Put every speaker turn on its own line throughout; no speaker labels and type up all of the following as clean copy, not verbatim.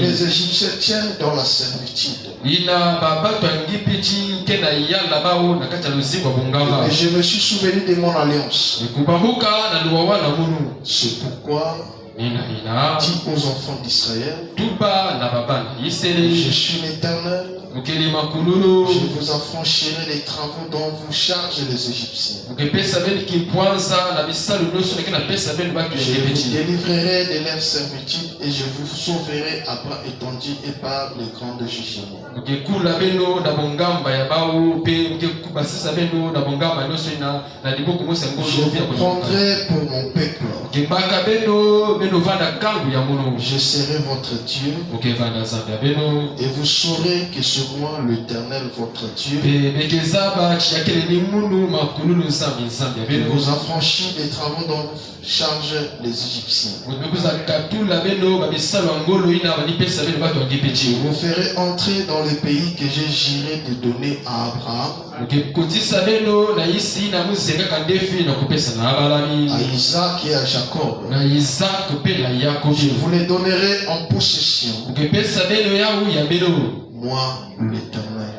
Les Égyptiens tiennent dans la servitude. Et je me suis souvenu de mon alliance. C'est pourquoi dis aux enfants d'Israël, je suis l'Éternel. Je vous affranchirai des travaux dont vous chargez les Égyptiens. Je vous délivrerai de leur servitude et je vous sauverai à bras étendus et par les grands jugements. Je vous prendrai pour mon peuple. Je serai votre Dieu. Et vous saurez que c'est moi l'Éternel votre Dieu. Je vous affranchis des travaux dont vous chargent les Égyptiens. Je vous ferai entrer dans le pays que j'ai juré de donner à Abraham, à Isaac et à Jacob. Je vous les donnerai en possession. Moi, l'Éternel.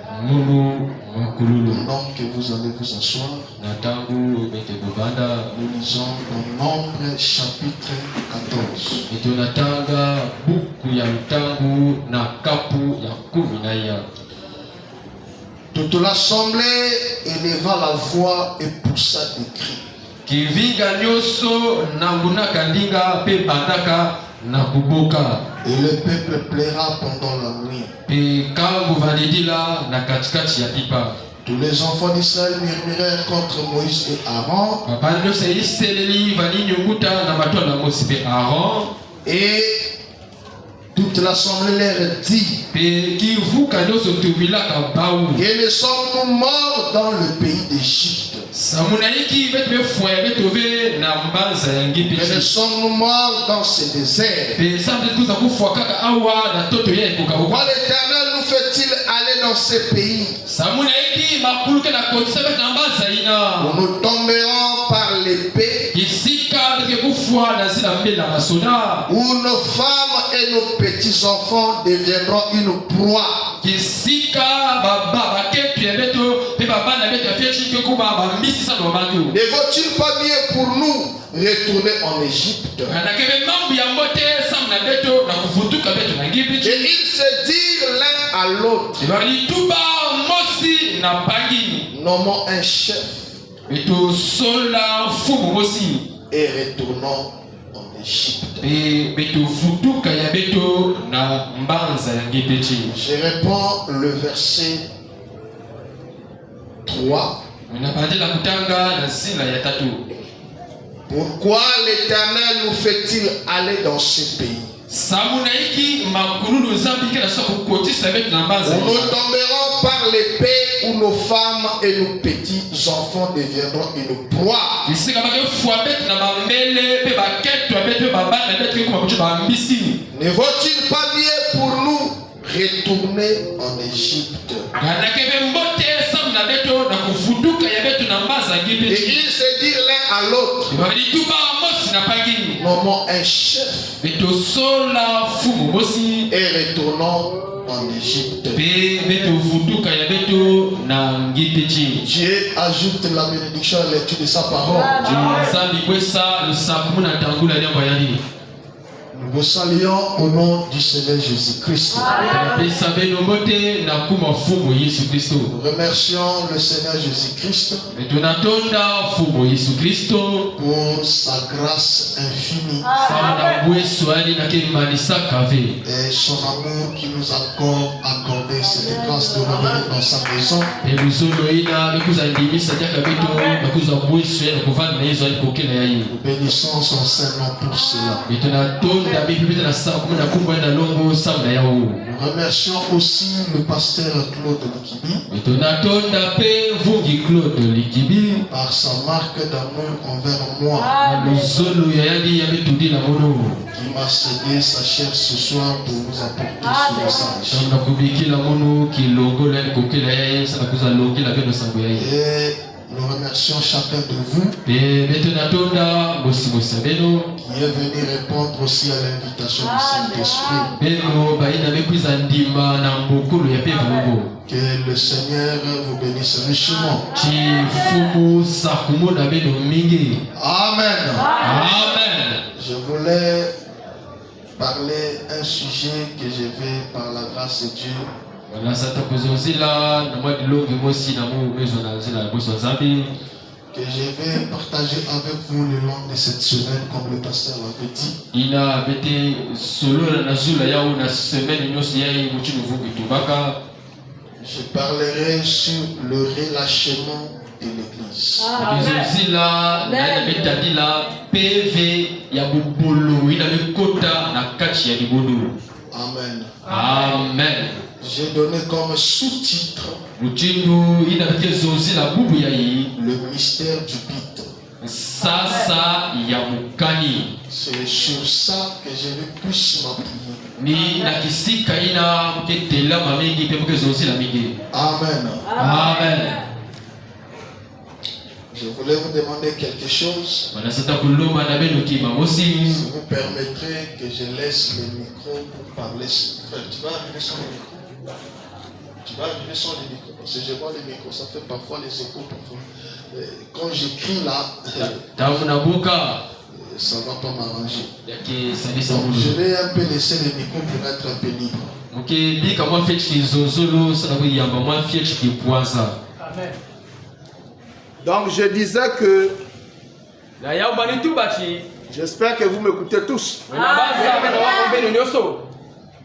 Pendant que vous allez vous asseoir, nous lisons dans Nombre chapitre 14. Toute l'assemblée éleva la voix et poussa des cris. Et le peuple plaira pendant la nuit. Tous les enfants d'Israël murmurèrent contre Moïse et Aaron. Et toute l'assemblée leur dit: que ne sommes-nous morts dans le pays d'Égypte? Que ne sommes-nous morts dans ce désert? Pourquoi l'Éternel nous fait-il aller dans ce pays où nous tomberons par l'épée, où nos femmes et nos petits-enfants deviendront une proie? Ne vaut-il pas mieux pour nous retourner en Égypte? Et ils se dirent l'un à l'autre: nommons un chef et retournons en Égypte. Je réponds le verset 3. Pourquoi l'Éternel nous fait-il aller dans ce pays où nous tomberons par l'épée, où nos femmes et nos petits enfants deviendront une proie? Ne vaut-il pas mieux pour nous retourner en Égypte? Et ils se dirent l'un à l'autre: nommons un chef et retournons en Égypte. Dieu ajoute la bénédiction à la lecture de sa parole. Nous vous saluons au nom du Seigneur Jésus-Christ. Nous remercions le Seigneur Jésus-Christ pour sa grâce infinie et son amour qui nous a accordé cette grâce de revenir dans sa maison. Nous bénissons son Saint-Nom pour cela. Nous remercions aussi le pasteur Claude Likibi par sa marque d'amour envers moi, qui m'a cédé sa chair ce soir pour nous apporter ce message. Et Nous remercions chacun de vous qui est venu répondre aussi à l'invitation du Saint-Esprit. Que le Seigneur vous bénisse richement. Amen.
Amen.
Je voulais parler un sujet que je vais par la grâce de Dieu que je vais partager avec vous le long de cette semaine, comme le pasteur l'avait dit. Je parlerai sur le relâchement de l'Église. Amen.
Amen.
J'ai donné comme sous-titre le mystère du bit. C'est sur ça que je vais plus m'appuyer. Amen.
Amen.
Je voulais vous demander quelque chose. Si vous permettrez que je laisse le micro pour parler. Frère, tu vas arriver sans le micro. Tu vas arriver sans le micro. Parce que je vois le micro, ça fait parfois les échos. Parfois. Quand j'écris là, ça ne va pas m'arranger. Donc, je vais un peu laisser le micro pour être un peu libre.
Amen. Donc je disais que j'espère que vous m'écoutez tous.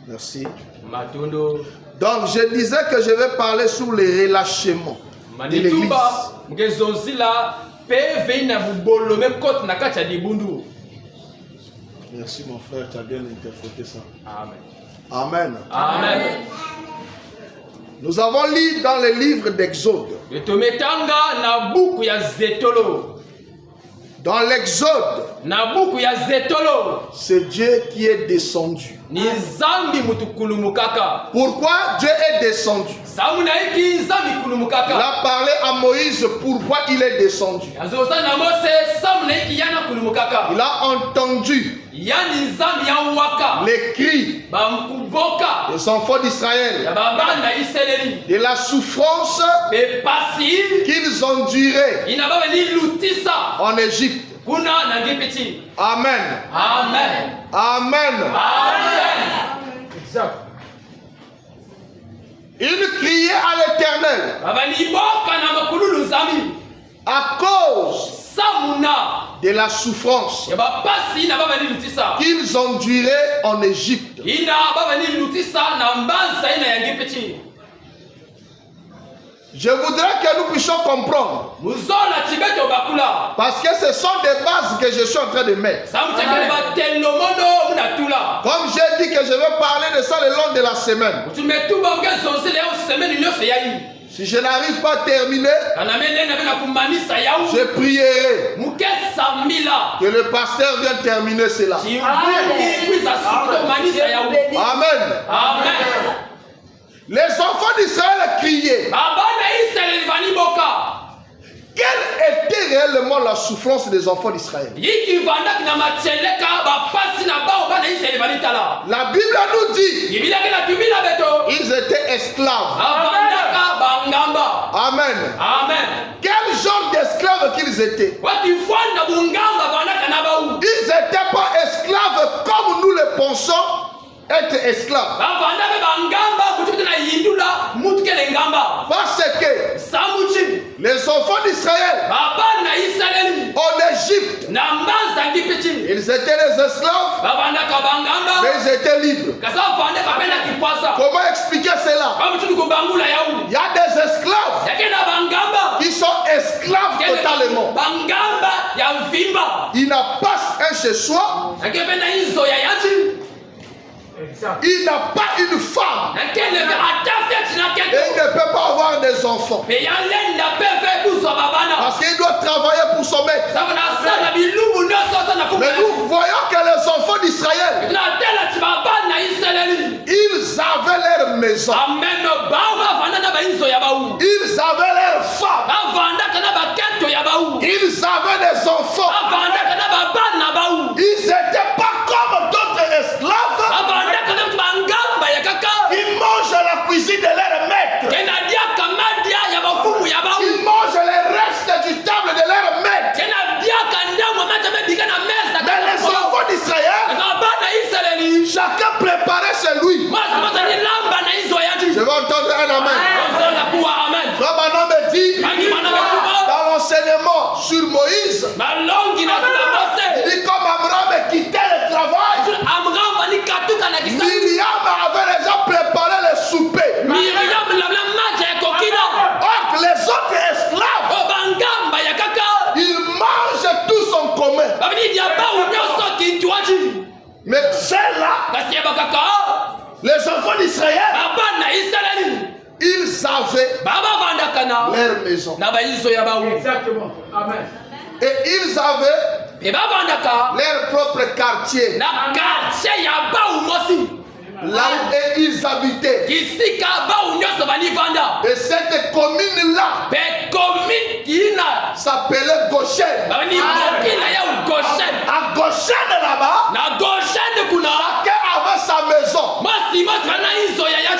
Merci. Donc je disais que je vais parler sur les relâchements de l'Église. Merci mon frère, tu as bien interprété ça.
Amen.
Amen.
Amen.
Nous avons lu dans le livre d'Exode. Dans l'Exode, c'est Dieu qui est descendu. Pourquoi Dieu est descendu? Il a parlé à Moïse pourquoi il est descendu. Il a entendu les cris des enfants d'Israël et la souffrance qu'ils enduraient en Égypte. Amen.
Amen.
Amen.
Amen.
Exact. Il criait à l'Éternel à cause de la souffrance qu'ils enduraient en Égypte. Je voudrais que nous puissions comprendre. Parce que ce sont des bases que je suis en train de mettre. Comme j'ai dit que je vais parler de ça le long de la semaine. Si je n'arrive pas à terminer, je prierai que le pasteur vienne terminer cela. Amen.
Amen.
Les enfants d'Israël criaient. Quelle était réellement la souffrance des enfants d'Israël? La Bible nous dit ils étaient esclaves. Amen.
Amen.
Quel genre d'esclaves qu'ils étaient? Ils n'étaient pas esclaves comme nous le pensons être esclaves. Parce que les enfants d'Israël en Égypte, ils étaient les esclaves, mais ils étaient libres. Comment expliquer cela? Il y a des esclaves qui sont esclaves totalement. Il n'a pas un chez soi. Il n'a pas une femme. Et il ne peut pas avoir des enfants. Parce qu'il doit travailler pour son maître. Mais nous voyons que les enfants d'Israël, ils avaient leur maison. Ils avaient leur femme. Ils avaient des enfants. Ils n'étaient pas comme d'autres esclaves. Ils mangent la cuisine de leur maître. Ils mangent les restes du table de leur maître. Mais les enfants d'Israël, chacun préparait chez lui. Je vais entendre un amen. Frère Manon me dit, dans l'enseignement sur Moïse, il dit comme Abraham quittait le travail, Myriam avait déjà préparé le souper. Or les autres esclaves, ils mangent tous en commun. Mais celle-là, les enfants d'Israël, ils avaient leur maison.
Exactement. Amen.
Et ils avaient leur propre quartier. Là où ils habitaient. Et cette commune-là s'appelait Goshen. À Goshen là-bas, chacun avait sa maison.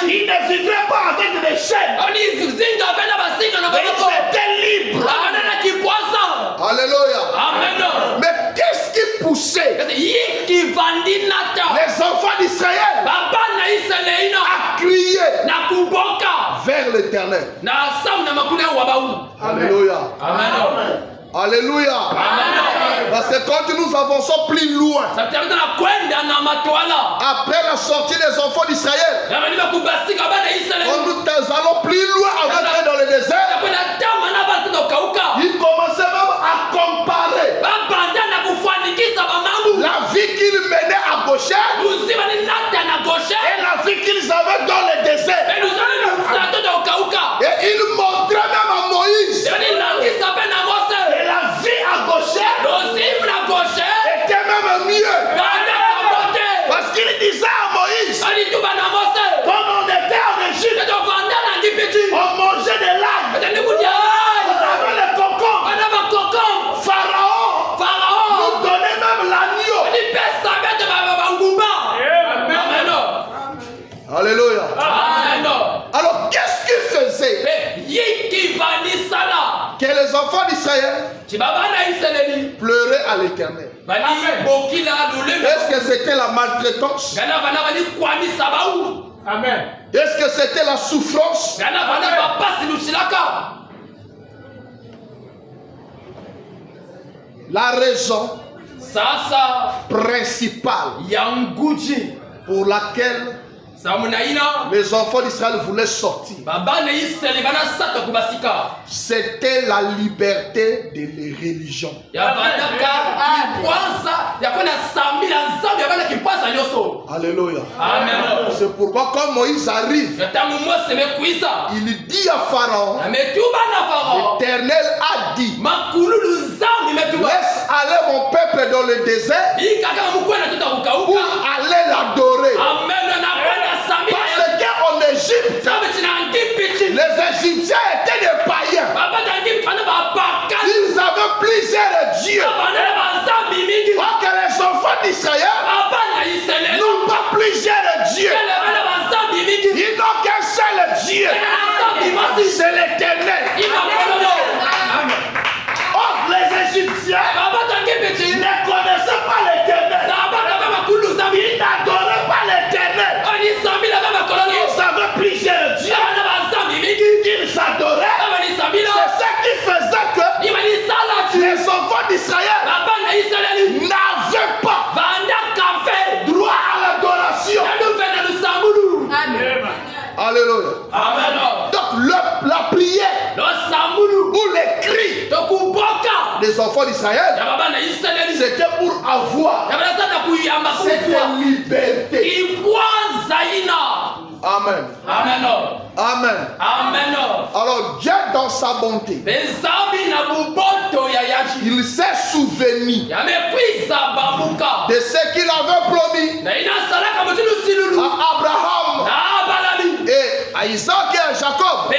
Il ne vivait pas avec des chaînes. Ils étaient libres. Alléluia. Mais qu'est-ce qui poussait les enfants d'Israël à crier vers l'Éternel? Alléluia. Alléluia. Parce que quand nous avançons plus loin, après la sortie des enfants d'Israël, quand nous allons plus loin avec eux dans le désert, ils commençaient même à comparer la vie qu'ils menaient à Goshen et la vie qu'ils avaient dans le désert. Et ils montraient même à Moïse et la vie à Goshen était même mieux. Parce qu'il disait à Moïse, comme on était en Égypte, on mangeait des lames, on avait les cocons. Pharaon nous donnait même l'agneau. Alléluia. Alors qu'est-ce qu'il faisait? Que les enfants d'Israël pleuraient à l'Éternel. Est-ce que c'était la maltraitance?
Amen.
Est-ce que c'était la souffrance? La raison principale pour laquelle les enfants d'Israël voulaient sortir, c'était la liberté de les religions. Alléluia. C'est pourquoi quand Moïse arrive, il dit à Pharaon, l'Éternel a dit, laisse aller mon peuple dans le désert pour aller l'adorer. Parce qu'en Égypte, les Égyptiens étaient des païens. Ils avaient plusieurs dieux. Alors que les enfants d'Israël n'ont pas plusieurs dieux. Ils n'ont qu'un seul Dieu. C'est l'Éternel. Or, les Égyptiens ne connaissaient pas l'Éternel. Ils n'adoraient pas l'Éternel. Ils avaient plusieurs dieux qu'ils adoraient. C'est ce qui faisait que les enfants d'Israël n'avaient pas droit à l'adoration. Alléluia. Donc la prière ou les cris des enfants d'Israël, c'était pour avoir cette liberté. Amen. Amen. Alors Dieu dans sa bonté, il s'est souvenu de ce qu'il avait promis à Abraham et à Isaac et à Jacob.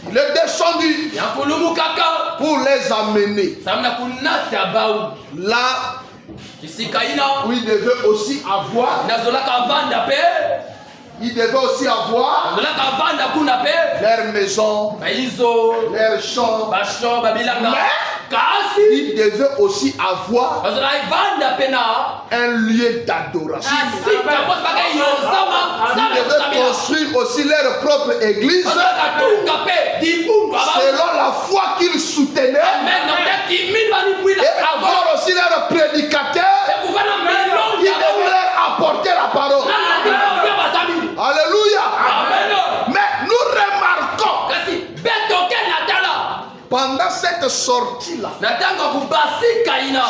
Il les descendus pour les amener. Là où ils devaient aussi avoir, leur maison, leur champ, mais ils devaient aussi avoir un lieu d'adoration. Ils devaient construire aussi leur propre église selon la foi qu'ils soutenaient et avoir aussi leur prédicateur qui devait leur apporter la parole. Alléluia. Mais nous remarquons pendant cette sortie-là,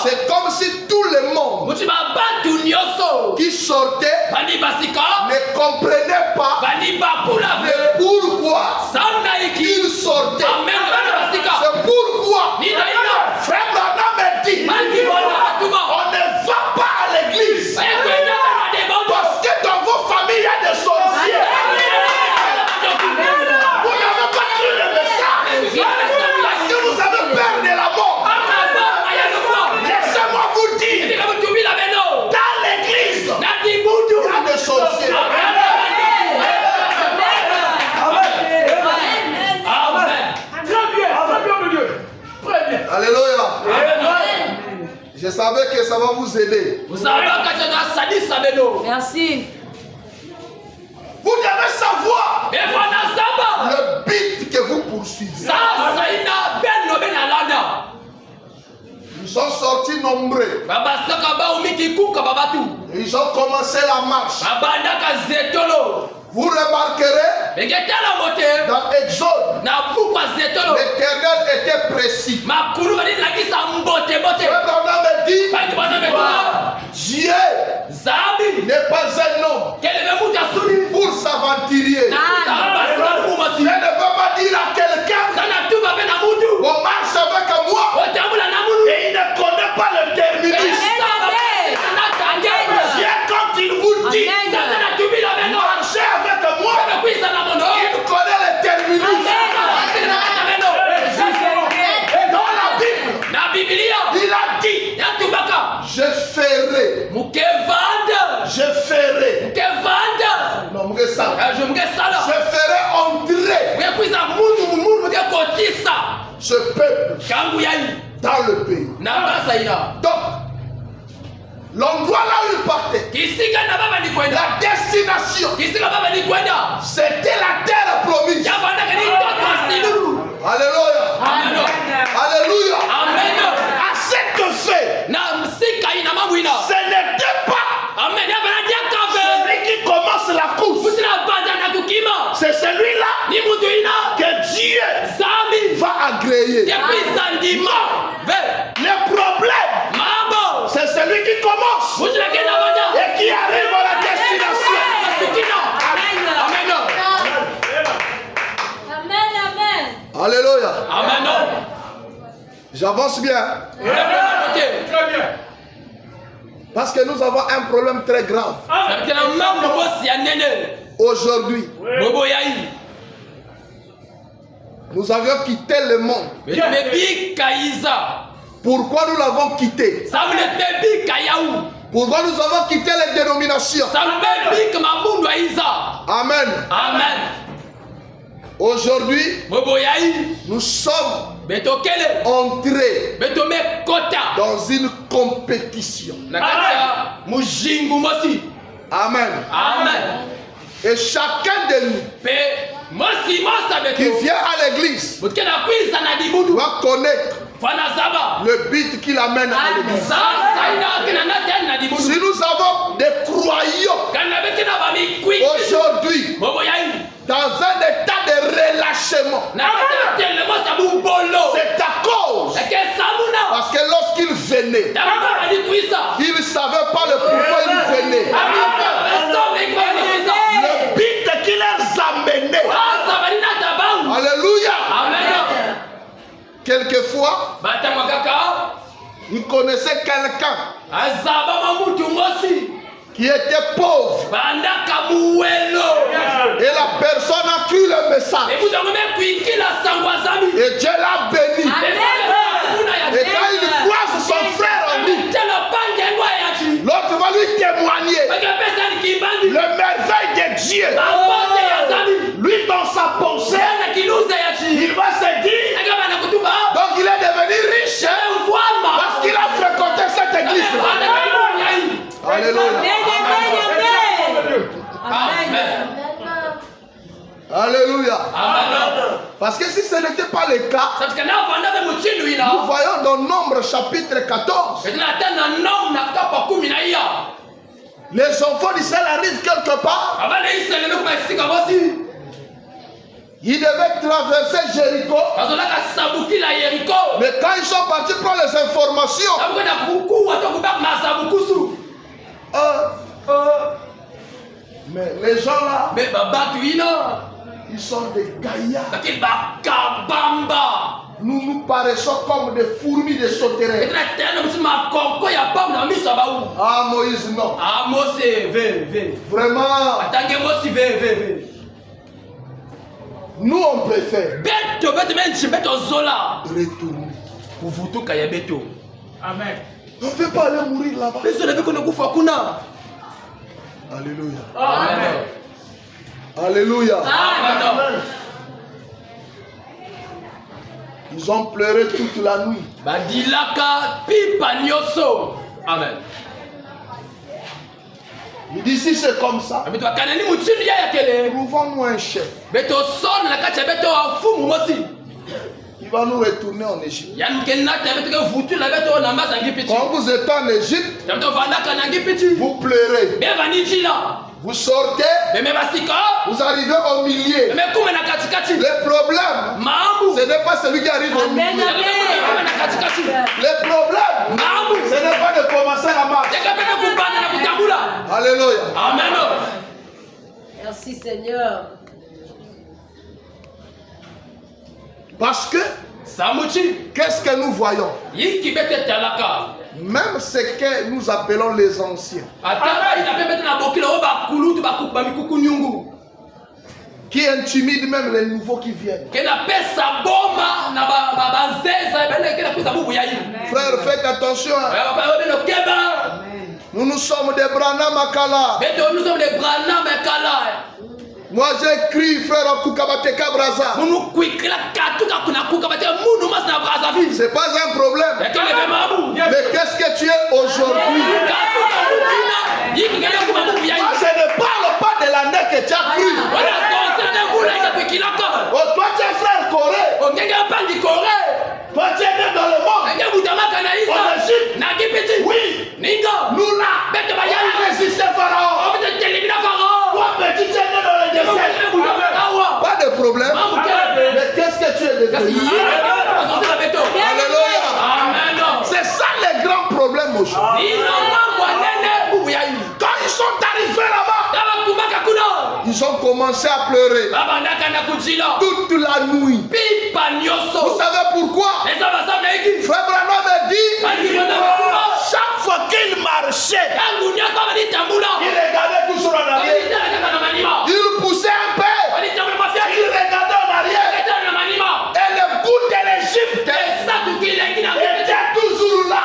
c'est comme si tout le monde qui sortait ne comprenait pas le pourquoi il sortait. C'est pourquoi Frère Branham me dit, on ne va pas à l'église parce que dans vos familles il y a des sorciers. Vous n'avez pas cru le message parce que vous avez peur de la mort. Laissez-moi vous dire, dans l'église il y a des sorciers. Alléluia. Je savais que ça va vous aider.
Merci.
Vous devez savoir le but que vous poursuivez. Ils sont sortis nombreux. Ils ont commencé la marche. Vous remarquerez dans Exode, l'Éternel était précis. Dieu n'est pas un homme pour s'aventurier. Je ne peux pas dire à quelqu'un, on marche avec moi et il ne connaît pas le terminus. Dieu, quand il vous dit, marchez avec moi, il connaît le terminus. Dans la Bible, il a dit, je ferai. Je ferai. Non, je ferai entrer ce peuple dans le pays. Donc, l'endroit là où il partait, la destination, c'était la terre promise. Alléluia. Alléluia. À cet effet, ce n'était pas celui qui commence la course. C'est celui-là que Dieu va agréer. Le problème, c'est celui qui commence et qui arrive à la destination. Amen. Alléluia. J'avance bien.
Très bien.
Parce que nous avons un problème très grave. Aujourd'hui, nous avions quitté le monde. Pourquoi nous l'avons quitté? Pourquoi nous avons quitté les dénominations? Amen. Aujourd'hui, nous sommes entrés dans une compétition. Amen. Et chacun de nous qui vient à l'église doit connaître le but qui l'amène à l'église. Si nous avons des croyants aujourd'hui dans un état de relâchement, c'est à cause parce que lorsqu'ils venaient, ils ne savaient pas le pourquoi ils venaient. Le but qui les amenait. Alléluia. Quelquefois, ils connaissaient quelqu'un
qui était pauvre. Et la personne a cru le message. Et Dieu l'a béni. Et quand il croise son frère en lui, l'autre va lui témoigner le merveille de Dieu. Lui, dans sa pensée, il va se dire, donc il est devenu riche parce qu'il a fréquenté cette église. Alléluia.
Amen.
Alléluia. Parce que si ce n'était pas le cas, nous voyons dans Nombre chapitre 14, les enfants d'Israël arrivent quelque part. Ils devaient traverser Jéricho. Mais quand ils sont partis prendre les informations, mais les gens là, ils sont des gaillards. Nous paraissons comme des fourmis de sauterelles. Ah Moïse, non. Vraiment. Nous on préfère retourner.
Amen.
On ne peut pas aller mourir là-bas. Alléluia.
Amen.
Alléluia.
Amen.
Ils ont pleuré toute la nuit.
Amen.
Il dit si c'est comme ça, trouvons-nous un chef. Il va nous retourner en Égypte. Quand vous êtes en Égypte, vous pleurez. Vous sortez, vous arrivez au milieu. Le problème, ce n'est pas celui qui arrive au milieu. Le problème, ce n'est pas de commencer la marche. Alléluia.
Amen.
Merci Seigneur.
Parce que, qu'est-ce que nous voyons? Même ce que nous appelons les anciens, qui intimident même les nouveaux qui viennent. Frère, faites attention. Nous sommes des Branham Makala. Moi j'ai écrit, frère Kukabateka Braza. C'est pas un problème. Mais qu'est-ce que tu es aujourd'hui? Moi je ne parle pas de l'année que tu as cru. Oh, toi tu es frère Corée. Toi tu es né dans le monde. En Égypte. Oui. Nous là. On résiste Pharaon. Toi petit tu es né dans le désert. Pas de problème. Mais qu'est-ce que tu es devenu? Alléluia. C'est ça le grand problème aujourd'hui. Quand ils sont arrivés là-bas, ils ont commencé à pleurer toute la nuit. Vous savez pourquoi? Frère Branham a dit, chaque fois qu'il marchait, il regardait toujours en arrière. Il poussait un peu. Il regardait en arrière. Et le goût de l'Égypte était toujours là.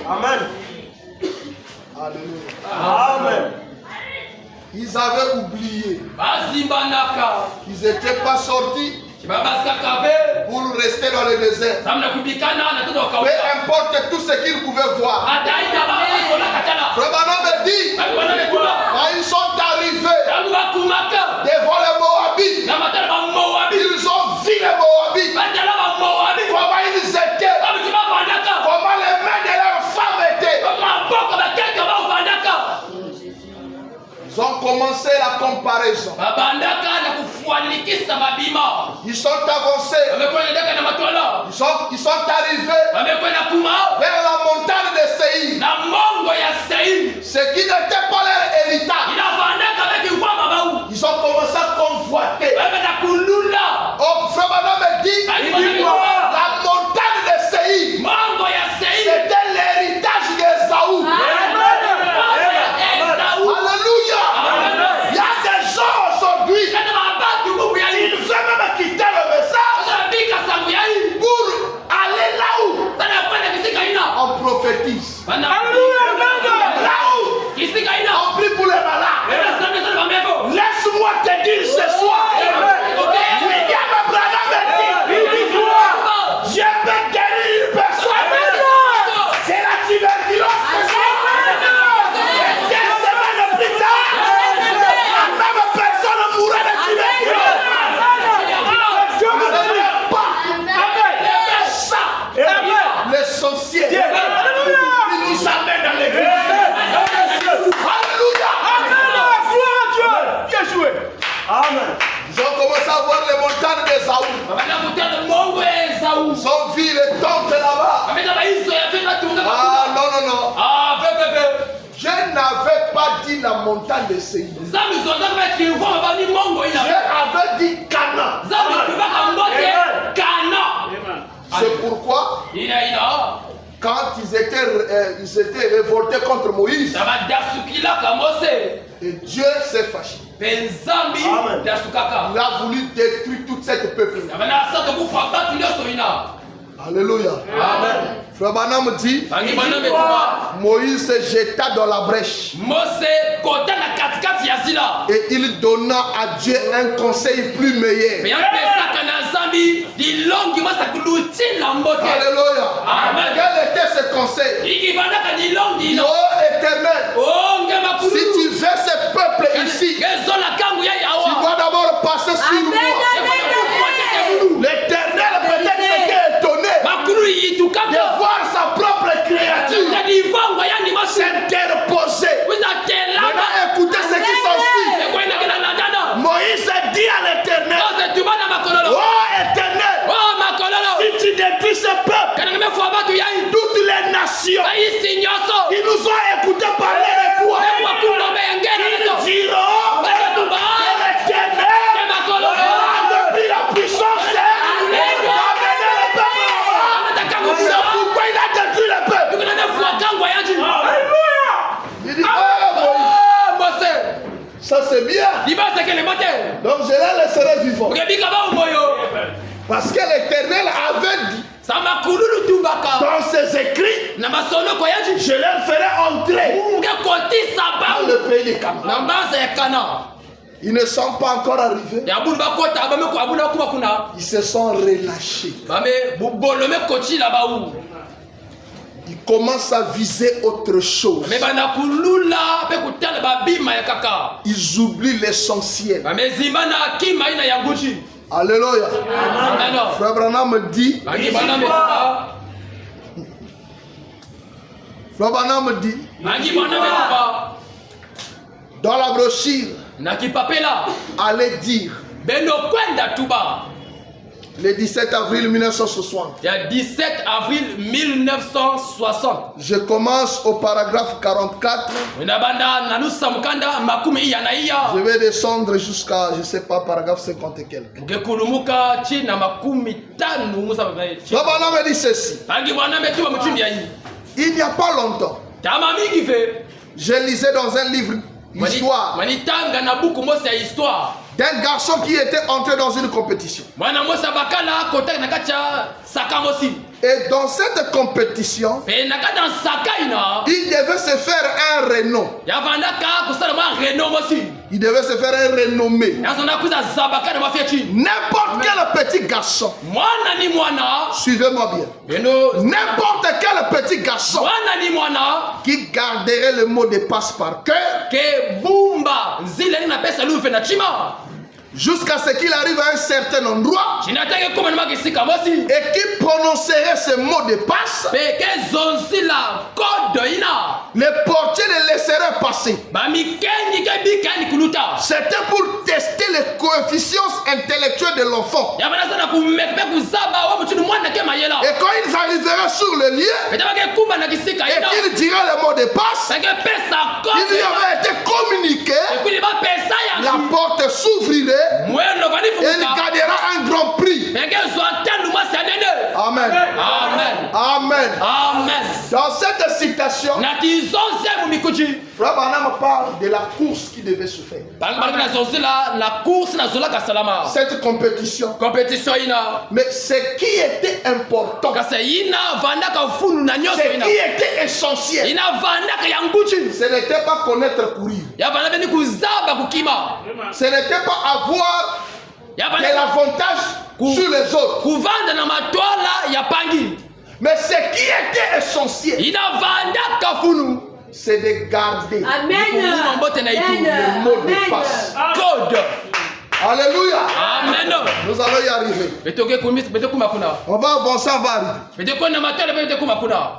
Amen.
Alléluia.
Amen.
Ils avaient oublié qu'ils n'étaient pas sortis pour rester dans le désert. Peu importe tout ce qu'ils pouvaient voir. Frère Branham me dit, quand ils sont arrivés devant les Moabites, ils ont vu les Moabites. Comment ils étaient, comment les mains de leurs femmes étaient. Ils ont commencé la comparaison. Ils sont avancés. Ils sont arrivés vers la montagne de Séir. Ce qui n'était pas leur héritage. Ils ont commencé à convoiter. Oh, frère Branham me dit, la montagne de Séir, c'était l'héritage d'Ésaü.
Là où on prie pour les malades. Laisse-moi te dire ce soir. William Branham dit, je peux guérir une personne. C'est la tuberculose. Et 10 semaines plus tard, la même personne mourrait de tuberculose. L'essentiel, il nous amène dans l'église. Alléluia. Bien joué. Amen. Ils ont commencé à voir les montagnes des Saoul. Ils ont vu les temples là-bas. Ah non. Je n'avais pas dit la montagne de Séir. Je avais dit Canaan. C'est pourquoi quand ils étaient révoltés contre Moïse, et Dieu s'est fâché. Amen. Il a voulu détruire toute cette peuple. Alléluia. Amen. Frère Branham dit, Moïse se jeta dans la brèche. Et il donna à Dieu un conseil plus meilleur. Alléluia. Amen. Quel était ce conseil? Oh Éternel, si tu veux ce peuple ici, tu dois d'abord passer sur moi. L'Éternel peut-être s'était étonné de voir sa propre créature s'interposer. Maintenant écoutez ce qui s'ensuit. Moïse dit à l'Éternel, oh Éternel, si tu détruis ce peuple, toutes les nations qui nous ont écoutés parler de toi, ils diront que l'Éternel a depuis la puissance d'amener le peuple. C'est pourquoi il a détruit le peuple. Il dit, oh Moïse, ça c'est bien. Donc je les laisserai vivants. Parce que l'Éternel avait dit dans ses écrits, je les ferai entrer dans le pays des Canaan. Ils ne sont pas encore arrivés. Ils se sont relâchés. Ils commencent à viser autre chose. Ils oublient l'essentiel. Alléluia. Frère Branham dit, dans la brochure, allez dire le 17 avril 1960.
Il y a 17 avril 1960.
Je commence au paragraphe 44. Je vais descendre jusqu'à, je ne sais pas, paragraphe 50 et quelques. Branham dit ceci. Il n'y a pas longtemps, je lisais dans un livre histoire d'un garçon qui était entré dans une compétition. Et dans cette compétition, il devait se faire un renom. Il devait se faire un renommé. N'importe quel petit garçon, suivez-moi bien, n'importe quel petit garçon qui garderait le mot de passe par cœur jusqu'à ce qu'il arrive à un certain endroit et qu'il prononcerait ce mot de passe, les portiers le laisseraient passer. C'était pour tester les coefficients intellectuels de l'enfant. Et quand ils arriveraient sur le lieu et qu'il dirait le mot de passe, il lui avait été communiqué, la porte s'ouvrirait et il gagnera un grand prix. Amen.
Amen.
Amen.
Amen.
Dans cette citation,
Na kizonze mumikuchi.
Frère Branham parle de la course qui devait se faire.
Bangi na zonze la course na zola kasalama.
Cette compétition.
Compétition ina.
Mais ce qui était important,
Kasa ina vandaka funu na nyoso
ce
ina.
qui était essentiel,
Ina vandaka yanguchi.
ce n'était pas connaître courir.
Ya bana beni kuzaba kukima.
Ce n'était pas avoir
Ya
de
bana
l'avantage sur les autres.
kuvanda na matwala ya pangi.
Mais ce qui était essentiel,
Ina vandaka funu.
c'est de garder
Amen.
le mot de passe.
Code.
Alléluia.
Amen.
Nous allons y arriver.
Betoke kumis betoku makuna.
On va avancer, on va arriver.
Betoko na matwala betoku makuna.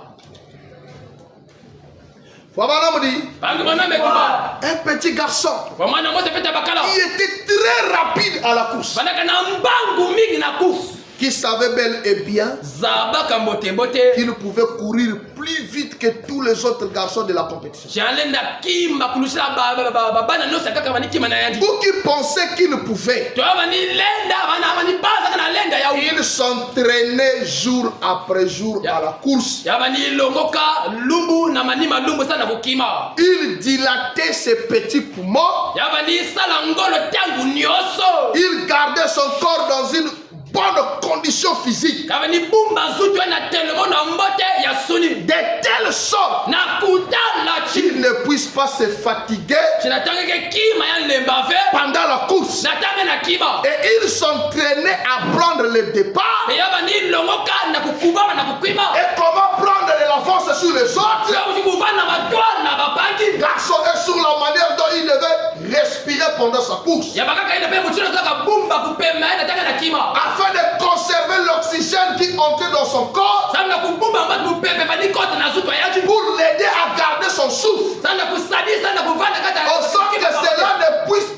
Frère Branham dit,
Bangi bana mekuba.
un petit garçon
Kwa mwana mmoja peta bakala.
qui était très rapide à la course,
Bana kana mbangu mingi na course.
qui savait bel et bien
Zabaka mbote mbote.
qu'il pouvait courir plus vite que tous les autres garçons de la compétition.
Jalenda kima kulusha bana no sakaka bani kima na yandi.
Ou qui pensaient qu'ils ne pouvaient.
To bani lenda bani baza kana lenda ya u.
Ils s'entraînaient jour après jour à la course.
Ya bani longoka lumbu na manima lumbu sana kukima.
Il dilatait ses petits poumons.
Ya bani sala ngolo tangu nyoso.
Il gardait son corps dans une bonne condition physique.
Ya bani bumba zutu na telemo na mbote ya suni.
De telle sorte
Na kutala chi.
qu'il ne puisse pas se fatiguer
Chinatanga ke kima ya lemba fe.
pendant la course.
Natanga na kima.
Et il s'entraînait à prendre le départ
Ya bani longoka na kukuba na kukwima.
et comment prendre de l'avance sur les autres.
Ya kuvana matwala na bapangi.
Garçon et sur la manière dont il devait respirer pendant sa course.
Ya bakaka ina pe muchino zaka bumba kupema na tanga na kima.
Afin de conserver l'oxygène qui entrait dans son corps
Sanga kubumba mbatu kupepe bani kota na zuto yaji.
pour l'aider à garder son souffle.
Sanga kusadi sana kuvana kata.
En sorte que cela ne puisse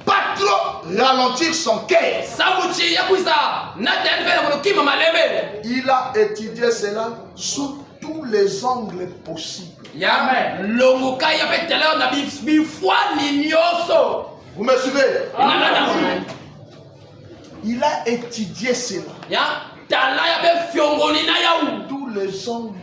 pas trop ralentir son cœur.
Sabuchi ya kuisa na tenvela kono kima maleme.
Il a étudié cela sous tous les angles possibles.
Ya longo kaya pe tele na bifwa ni nyoso.
Vous me suivez?
Inalanda.
Il a étudié cela.
Ya tala ya be fiongoni na ya
Tous les angles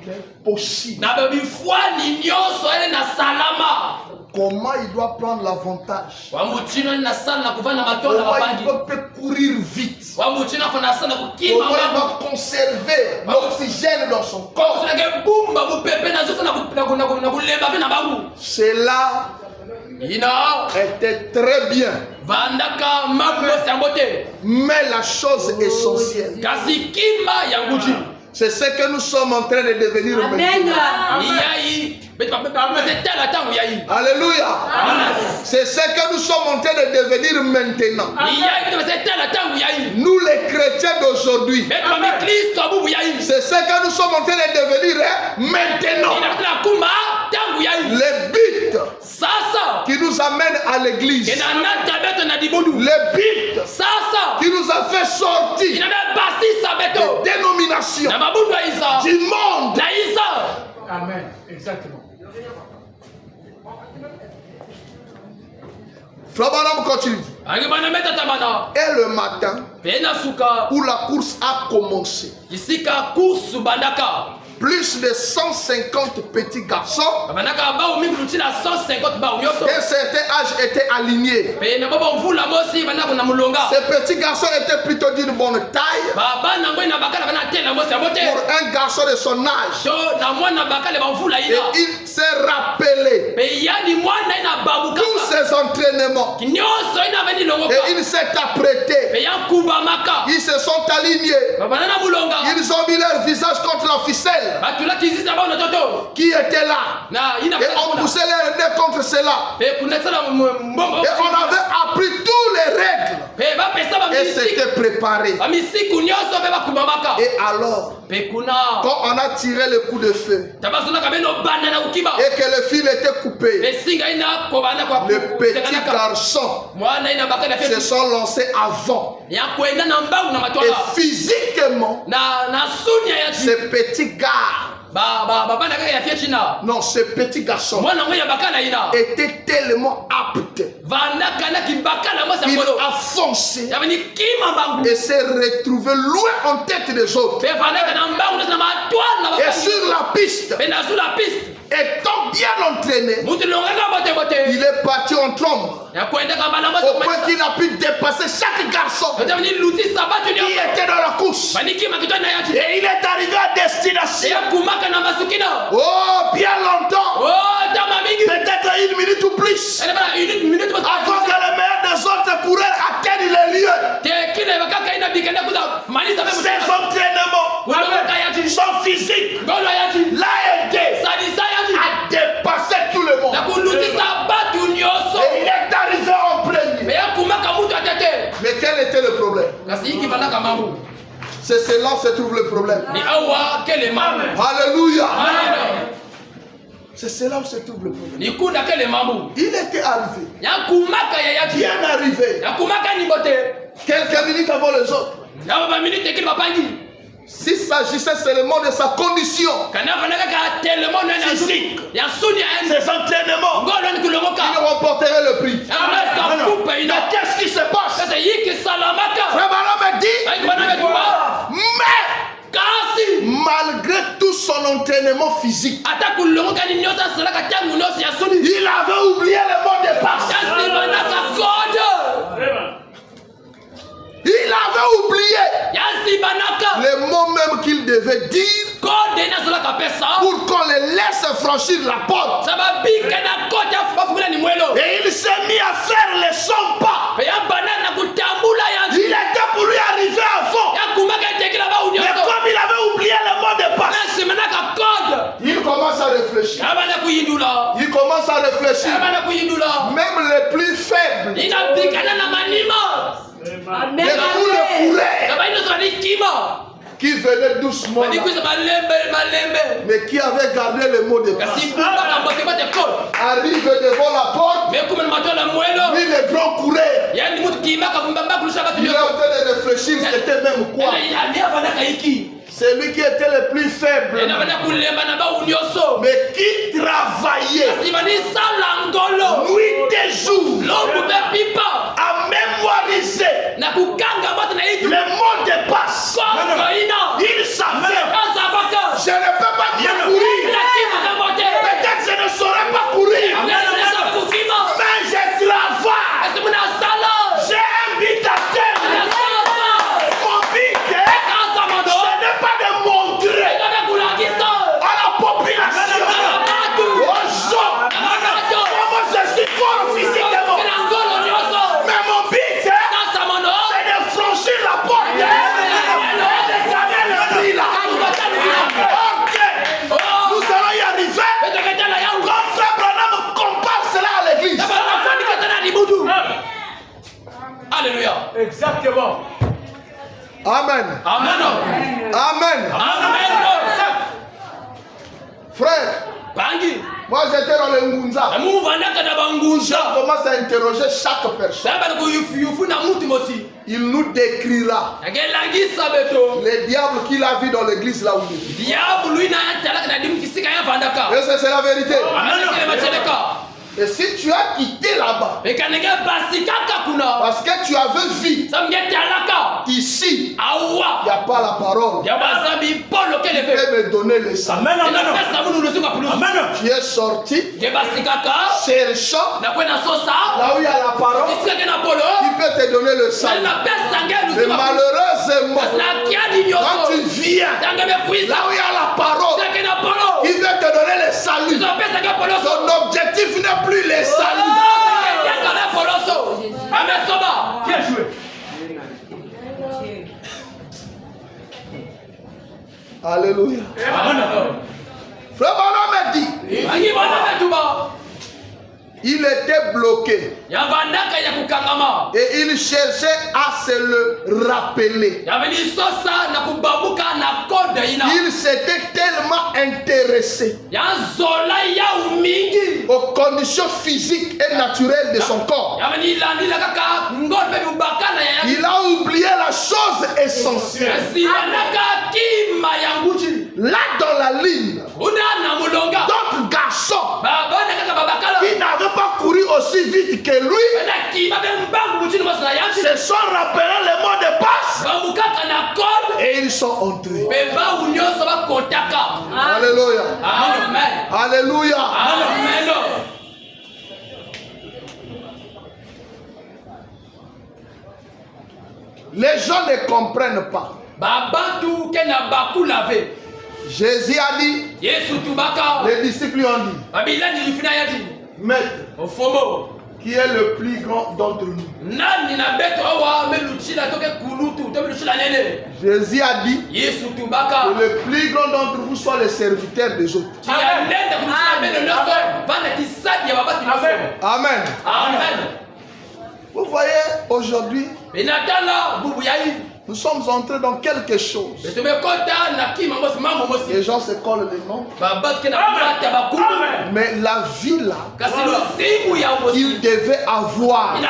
possibles.
na be bifwa ni nyoso ele na salama.
Comment il doit prendre l'avantage.
Wamuchino na sana kuvana matona
Comment
mapangi.
il peut courir vite.
Wamuchino fana sana kukima
Comment il
mambo.
va conserver l'oxygène dans son corps.
Kusage bumba bupepe na zufu na kulemba fe na bangu.
Cela
Ina
était très bien.
vandaka mambo sambote.
Mais la chose essentielle,
Kasi kima ya nguji.
c'est ce que nous sommes en train de devenir
Amen.
maintenant.
Iyai c'est tala tangu yai.
Alléluia. C'est ce que nous sommes en train de devenir maintenant.
Iyai c'est tala tangu yai.
Nous les chrétiens d'aujourd'hui,
Betwa mi Kristo abubu yai.
c'est ce que nous sommes en train de devenir maintenant.
Inakula kumba tangu yai.
Le but
Sasa
qui nous amène à l'église.
ina nata beto na dibudu.
Le but
Sasa
qui nous a fait sortir
ina basi sa beto.
des dénominations
Na mabudu ya Isa.
du monde.
Na Isa.
Amen. Exactement.
Frère Branham continue.
Angibana meta tamana.
Et le matin
Pena suka
où la course a commencé,
isika kusu bandaka.
plus de 150 petits garçons
Bandaka ba umi kuchina 150 ba unyoso.
d'un certain âge étaient alignés.
Pena baba mvula mosi bandaka na mulonga.
Ces petits garçons étaient plutôt d'une bonne taille
Baba na ngwe na bakala bana tela mosi amote.
pour un garçon de son âge.
So na mwana bakale ba mvula
Et
ina.
il s'est rappelé
Pe yani mwana ina babuka.
tous ses entraînements.
Kinyoso ina bani longoka.
Et il s'est apprêté.
Pe ya kuba maka.
Ils se sont alignés.
Baba na mulonga.
Ils ont mis leur visage contre la ficelle
Batula kizisa ba nototo.
qui était là.
Na ina
Et on poussait leur nez contre cela.
Pe kunetsala mbombo.
Et on avait appris toutes les règles.
Pe ba pesa ba
Et
misiki.
c'était préparé.
Ba misiki nyoso pe ba kuba maka.
Et alors,
Pe kuna.
quand on a tiré le coup de feu
Tabasuna kabeno banda na ukiba.
et que le fil était coupé,
Pe singa ina ko bana kwa
les petits garçons
mwana ina bakala
se
fe.
sont lancés avant.
Ya kwenda na mbangu na
Et
matwala.
physiquement,
Na sunya ya
ces petits gars,
baba na kaka ya fie china.
non, ces petits garçons
Mwana ngwe ya bakala ina.
étaient tellement aptes Il a foncé et s'est retrouvé loin en tête des autres. Et sur la piste, étant bien entraîné, il est parti en trombe. Au point qu'il a pu dépasser chaque garçon qui était dans la course. Et il est arrivé à destination. Oh, bien longtemps. Peut-être 1 minute ou plus. Avant que le meilleur des autres coureurs atteigne les lieux. Ses entraînements, son physique l'a aidé à dépasser tout le monde. Et il est arrivé en premier. Mais quel était le problème? C'est là où se trouve le problème. Alléluia. C'est là où se trouve le problème. Il était arrivé. Bien arrivé. Quelques minutes avant les autres. S'il s'agissait seulement de sa condition physique, ses entraînements, il remporterait le prix. Mais qu'est-ce qui se passe? Frère Branham dit, mais malgré tout son entraînement physique, il avait oublié le mot de passe. Il avait oublié les mots même qu'il devait dire pour qu'on le laisse franchir la porte. Et il s'est mis à faire les 100 pas. Il était pour lui arriver avant. Mais comme il avait oublié le mot de passe, il commence à réfléchir. Il commence à réfléchir. Même les plus faibles, les coups de coureur qui venaient doucement là, mais qui avaient gardé le mot de passe, arrive devant la porte. Lui, le grand coureur, il est en train de réfléchir, c'était même quoi? C'est lui qui était le plus faible, mais qui travaillait nuit et jour à mémoriser le mot de passe. Il savait, je ne peux pas bien courir, peut-être je ne saurais pas courir, mais je travaille, j'ai un but à terre. Mon but, ce n'est pas de montrer à la population, aux gens, comment je suis fort physiquement. Mais mon but, c'est de franchir la porte et de gagner le prix là. Ok, nous allons y arriver. Comme Frère Branham compare cela à l'église.
Alléluia.
Exactement.
Amen.
Amen.
Amen.
Amen.
Frère, moi j'étais dans le Ngunza. Je commence à interroger chaque personne. Il nous décrira les diables qu'il a vus dans l'église là où il est. Et c'est la vérité. Et si tu as quitté là-bas, parce que tu avais vu ici, il n'y a pas la parole, tu peux me donner le sang. Tu es sorti, cherchant là où il y a la parole, qui peut te donner le sang. Mais malheureusement, quand tu viens là où il y a la parole, qui veut te donner le salut, son objectif n'est plus les saluts.
Bien joué.
Alléluia. Frère Branham a dit, il était bloqué et il cherchait à se le rappeler. Il s'était tellement intéressé aux conditions physiques et naturelles de son corps. Il a oublié la chose essentielle. Là dans la ligne, d'autres garçons qui n'avaient pas couru aussi aussi vite que lui, se sont rappelés le mot de passe et ils sont entrés. Alléluia. Alléluia. Les gens ne comprennent pas. Jésus a dit, les disciples ont dit, Maître, qui est le plus grand d'entre nous? Jésus a dit que le plus grand d'entre vous soit le serviteur des autres. Amen. Vous voyez, aujourd'hui, nous sommes entrés dans quelque chose. Les gens se collent les noms. Mais la vie là, il devait avoir, il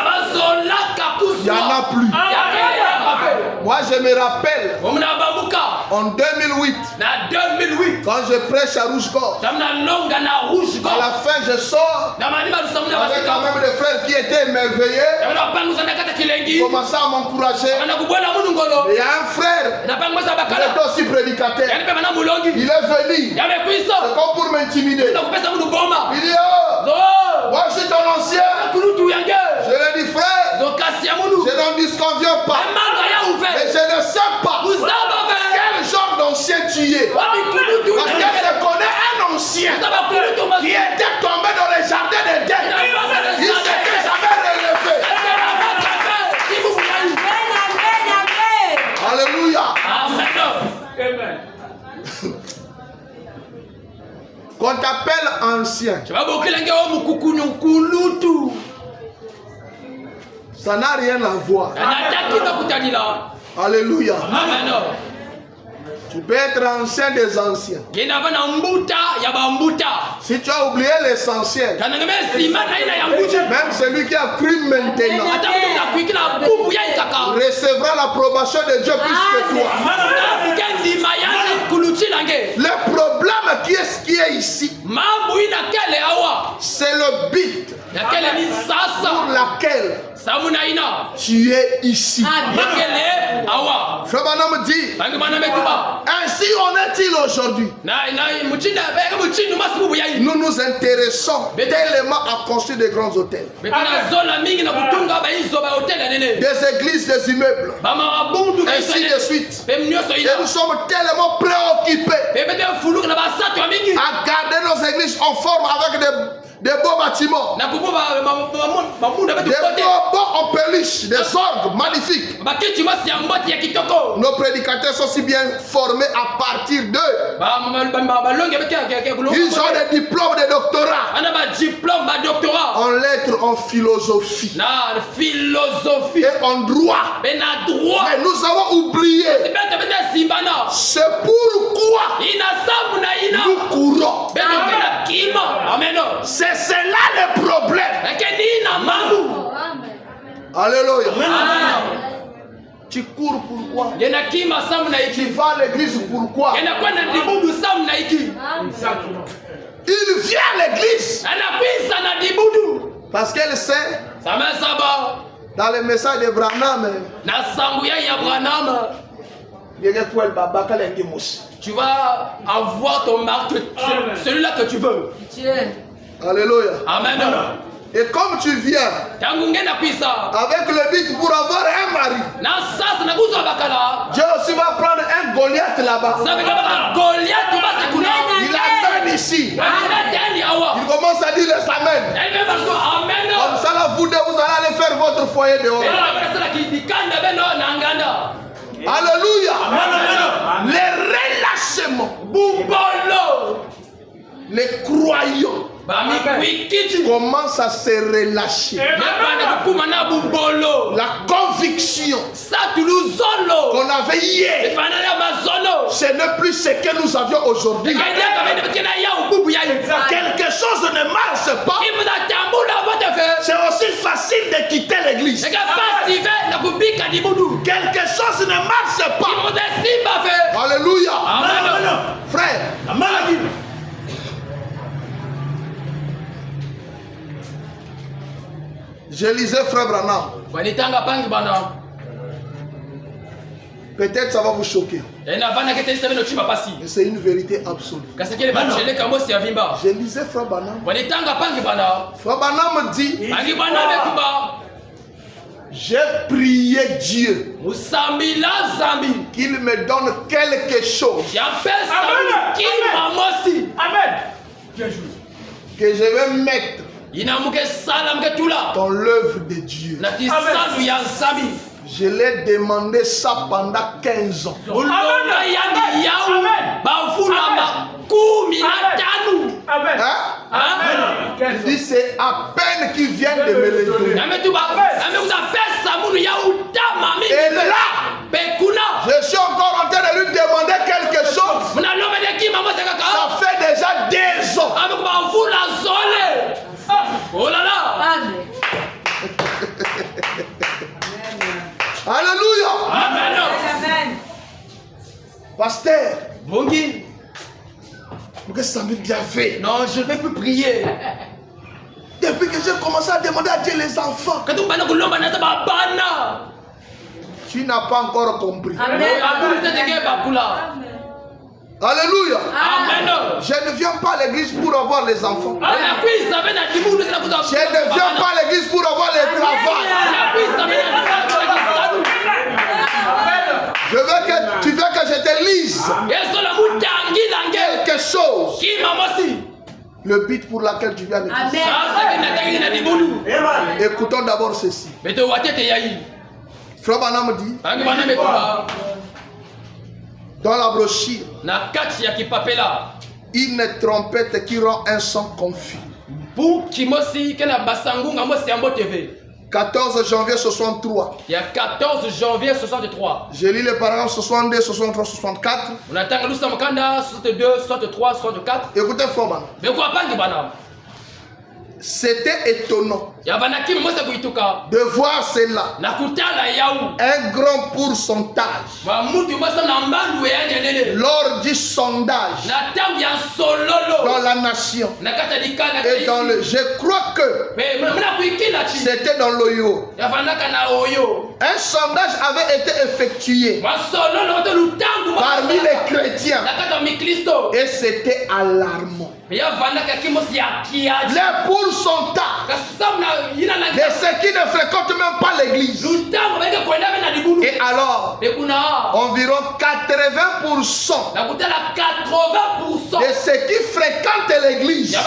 n'y en a plus. Moi je me rappelle, en 2008, quand je prêche à Rouge-Gorge, à la fin je sors avec quand même des frères qui étaient émerveillés, commençaient à m'encourager. Il y a un frère, il était aussi prédicateur. Il est venu, c'est comme pour m'intimider. Il dit, oh, moi je suis ton ancien. Je lui ai dit, frère, je n'en disconviens pas. Mais je ne sais pas quel genre d'ancien tu es. Parce que je connais un ancien qui était tombé dans les jardins d'Éden. Il s'était jamais relevé. Alléluia.
Amen.
Qu'on t'appelle ancien, ça n'a rien à voir. Alléluia. Tu peux être ancien des anciens. Si tu as oublié l'essentiel, même celui qui a cru maintenant recevra l'approbation de Dieu plus que toi. Le problème qui est ici, c'est le but pour laquelle tu es ici. Frère Branham dit, ainsi en est-il aujourd'hui. Nous nous intéressons tellement à construire des grands hôtels, des églises, des immeubles, ainsi de suite. Et nous sommes tellement préoccupés à garder nos églises en forme avec des beaux bâtiments, des beaux en peluche, des orgues magnifiques. Nos prédicateurs sont si bien formés à partir d'eux. Ils ont des diplômes de doctorat en lettres, en philosophie et en droit. Mais nous avons oublié. C'est pourquoi nous courons. C'est cela le problème. Alléluia. Tu cours pourquoi? Tu vas à l'église pourquoi? Il vient à l'église parce qu'elle sait dans le message de Branham,
tu vas avoir ton mari, celui-là que tu veux.
Alléluia.
Amen.
Et comme tu viens avec le but pour avoir un mari, Dieu aussi va prendre un Goliath là-bas. Il amène ici. Il commence à dire les amen. Comme ça là, vous allez aller faire votre foyer dehors. Alléluia. Les relâchements, les croyants commence à se relâcher. La conviction qu'on avait hier, ce n'est plus ce que nous avions aujourd'hui. Quelque chose ne marche pas. C'est aussi facile de quitter l'église. Quelque chose ne marche pas. Alléluia. Frère, Je lisais Frère Branham.
Wanitanga pangi bana.
Peut-être ça va vous choquer.
Mais
c'est une vérité absolue.
Je
lisais Frère Branham.
Frère
Branham dit, j'ai prié Dieu qu'il me donne quelque chose.
Amen.
Que je vais mettre dans l'œuvre de Dieu. Je l'ai demandé ça pendant 15 ans.
Amen.
Hein? Il dit c'est à peine qu'ils viennent de me le donner. Et là, je suis encore en train de lui demander quelque chose. Ça fait déjà 2 ans.
Oh là là.
Alléluia.
Amen.
Pasteur.
Bongi.
Qu'est-ce que ça me bien fait?
Non, je ne vais plus prier.
Depuis que j'ai commencé à demander à Dieu les enfants. Tu n'as pas encore compris.
Amen.
Alléluia.
Amen.
Je ne viens pas à l'église pour avoir les enfants. Je ne viens pas à l'église pour avoir le travail. Je veux que tu veux que je te lise quelque chose. Le but pour laquelle tu viens à l'église. Écoutons d'abord ceci. Frère Branham dit dans la brochure, une trompette qui rend un son confus. 14 janvier 63.
Il y a 14 janvier 63.
Je lis les paragraphes 62, 63, 64.
On attend nous sommes 62, 63, 64.
Écoutez, Foman. C'était étonnant de voir cela. Un grand pourcentage lors du sondage dans la nation et dans le... Je crois que c'était dans l'Oyo. Un sondage avait été effectué parmi les chrétiens et c'était alarmant. Le pourcentage de ceux qui ne fréquentent même pas l'église. Et alors, environ 80% de ceux qui fréquentent l'église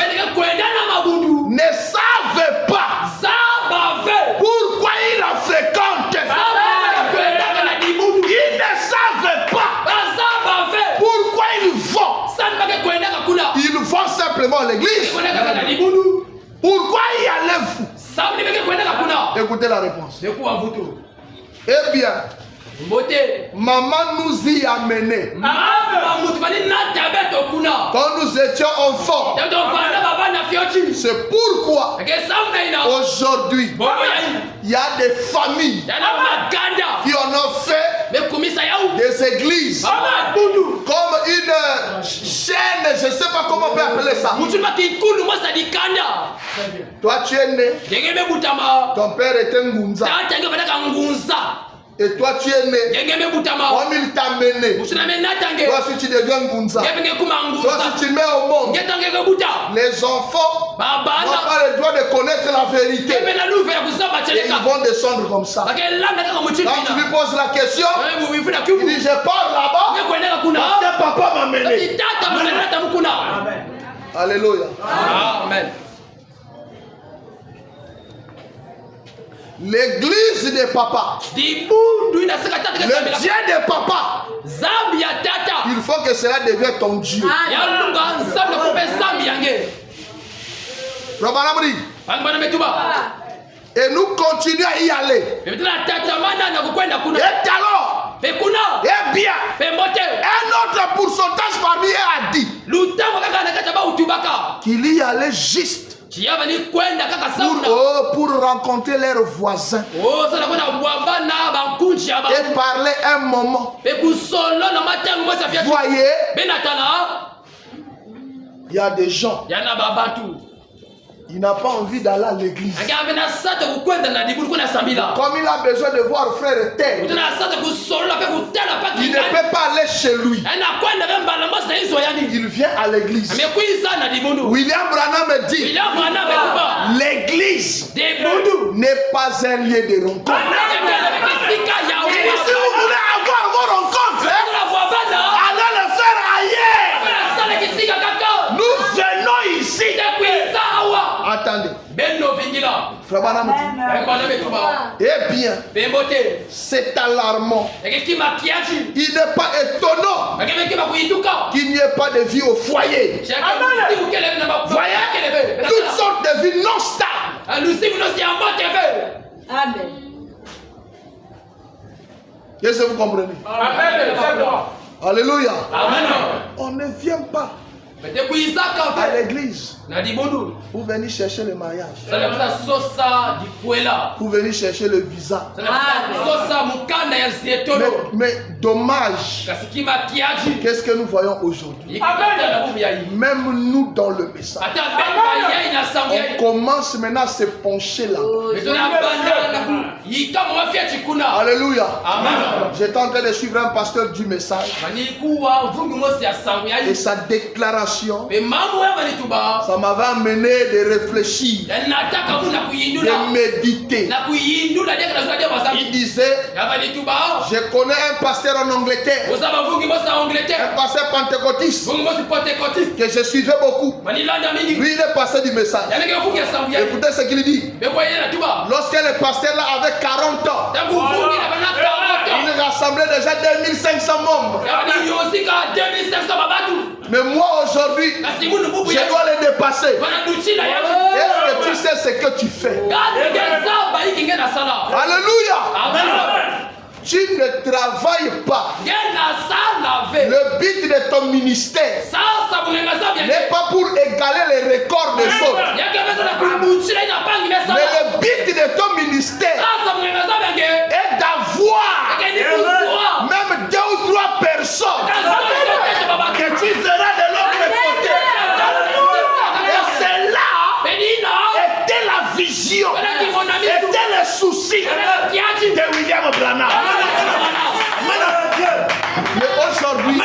ne savent pas pourquoi ils la fréquentent. Ils ne savent pas pourquoi ils vont. Ils vont simplement à l'église. Pourquoi y allez-vous? Écoutez la réponse. Eh bien, maman nous y a menés. Quand nous étions enfants. C'est pourquoi aujourd'hui il y a des familles qui en ont fait des églises comme une chaîne, je ne sais pas comment on peut appeler ça. Toi tu es né, ton père était Ngunza. Et toi tu es né, comme il t'a mené. Toi si tu deviens Ngunza, toi si tu mets au monde, les enfants n'ont pas le droit de connaître la vérité. Et ils vont descendre comme ça. Quand tu lui poses la question, il dit je pars là-bas parce que papa m'a mené. Alléluia.
Amen.
L'église de papa, le Dieu de papa, il faut que cela devienne ton Dieu. Et nous continuons à y aller. Et alors, eh bien, un autre pourcentage parmi eux a dit qu'il y allait juste pour rencontrer leurs voisins et parler un moment. Voyez, il y a des gens
Il n'a pas envie d'aller à l'église. Comme il a besoin de voir frère et tel, il ne peut pas aller chez lui. Il vient à l'église. William Branham dit, l'église n'est pas un lieu de rencontre. Et si vous voulez avoir vos rencontres, allez le faire ailleurs. Nous venons ici. Attendez. Frère Branham dit, eh bien, c'est alarmant. Il n'est pas étonnant qu'il n'y ait pas de vie au foyer. Voyez, toutes sortes de vies non stables.
Amen.
Est-ce que vous comprenez? Alléluia. On ne vient pas à l'église pour venir chercher le mariage, pour venir chercher le visa. Mais dommage, qu'est-ce que nous voyons aujourd'hui? Même nous dans le message, on commence maintenant à se pencher là. Alléluia. J'étais en train de suivre un pasteur du message et sa déclaration, ça m'avait amené de réfléchir, de méditer. Il disait, je connais un pasteur en Angleterre, un pasteur pentecôtiste que je suivais beaucoup. Lui, il est pasteur du message. Écoutez ce qu'il dit. Lorsque le pasteur là avait 40 ans, il rassemblait déjà 2500 membres. Mais moi aujourd'hui, je dois les dépasser. Est-ce que tu sais ce que tu fais? Alléluia. Tu ne travailles pas. Le but de ton ministère n'est pas pour égaler les records des autres. Mais le but de ton ministère est d'avoir même 2 ou 3 personnes que tu seras de l'autre côté. Et c'est là était la vision, était le souci de William Branham. Mais aujourd'hui,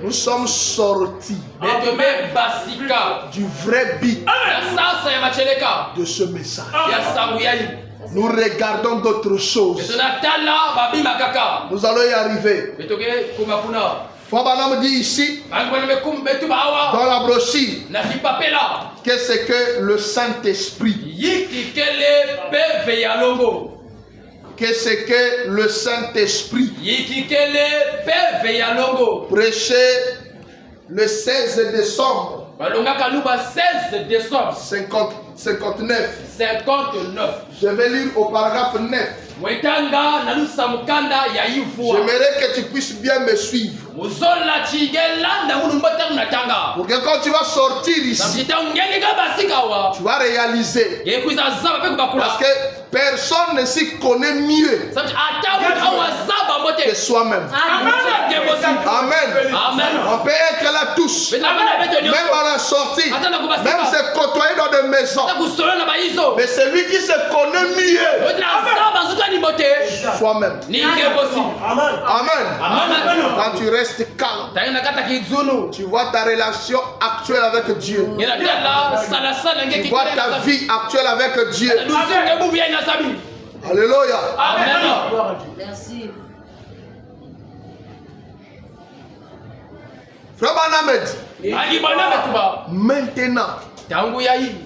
nous sommes sortis du vrai but de ce message. Nous regardons d'autres choses. Nous allons y arriver. Frère Branham dit ici, dans la brochure, que c'est que le Saint-Esprit. Que c'est que le Saint-Esprit. Prêché le 16 décembre 59. Je vais lire au paragraphe 9. J'aimerais que tu puisses bien me suivre. Pour que quand tu vas sortir ici, tu vas réaliser. Parce que personne ne s'y connaît mieux que soi-même. Amen. On peut être là tous. Même à la sortie. Même se côtoyer dans des maisons. Mais celui qui se connaît mieux, soi-même. Amen. Quand tu restes calme, tu vois ta relation actuelle avec Dieu. Tu vois ta vie actuelle avec Dieu. Alléluia.
Merci.
Frère Branham dit, maintenant,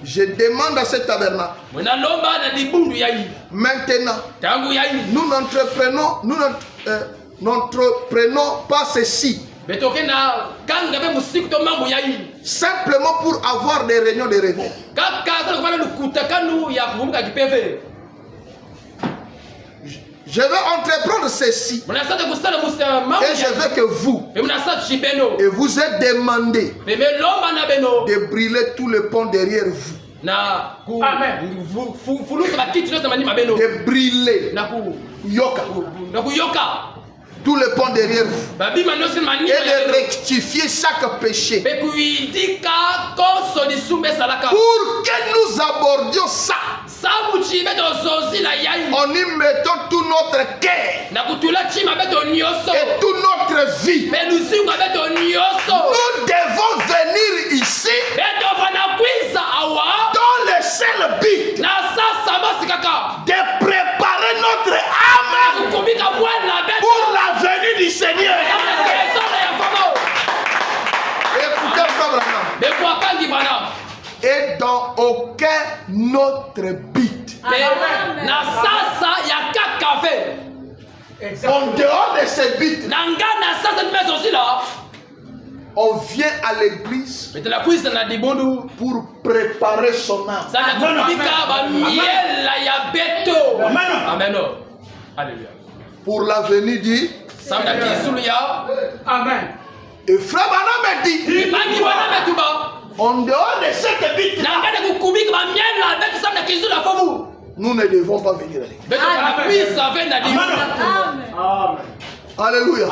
je demande à ce tabernacle. Maintenant, nous n'entreprenons pas ceci simplement pour avoir des réunions de réveil. Je vais entreprendre ceci. Et je veux que vous, et vous êtes demandé de brûler tout le pont derrière vous. De brûler yoka.
tous les ponts derrière vous et de rectifier chaque péché pour que nous abordions ça en y mettant tout notre cœur et toute notre vie. Nous devons venir ici dans le seul but de préparer notre âme pour la venue du Seigneur. Écoutez, Frère Branham. Et dans aucun autre but. En dehors de ce but, on vient à l'église pour préparer son âme.
Amen. Alléluia.
Pour la venue du
Amen.
Et Frère Branham dit, en dehors de cette but, nous ne devons pas venir à l'église. Alléluia.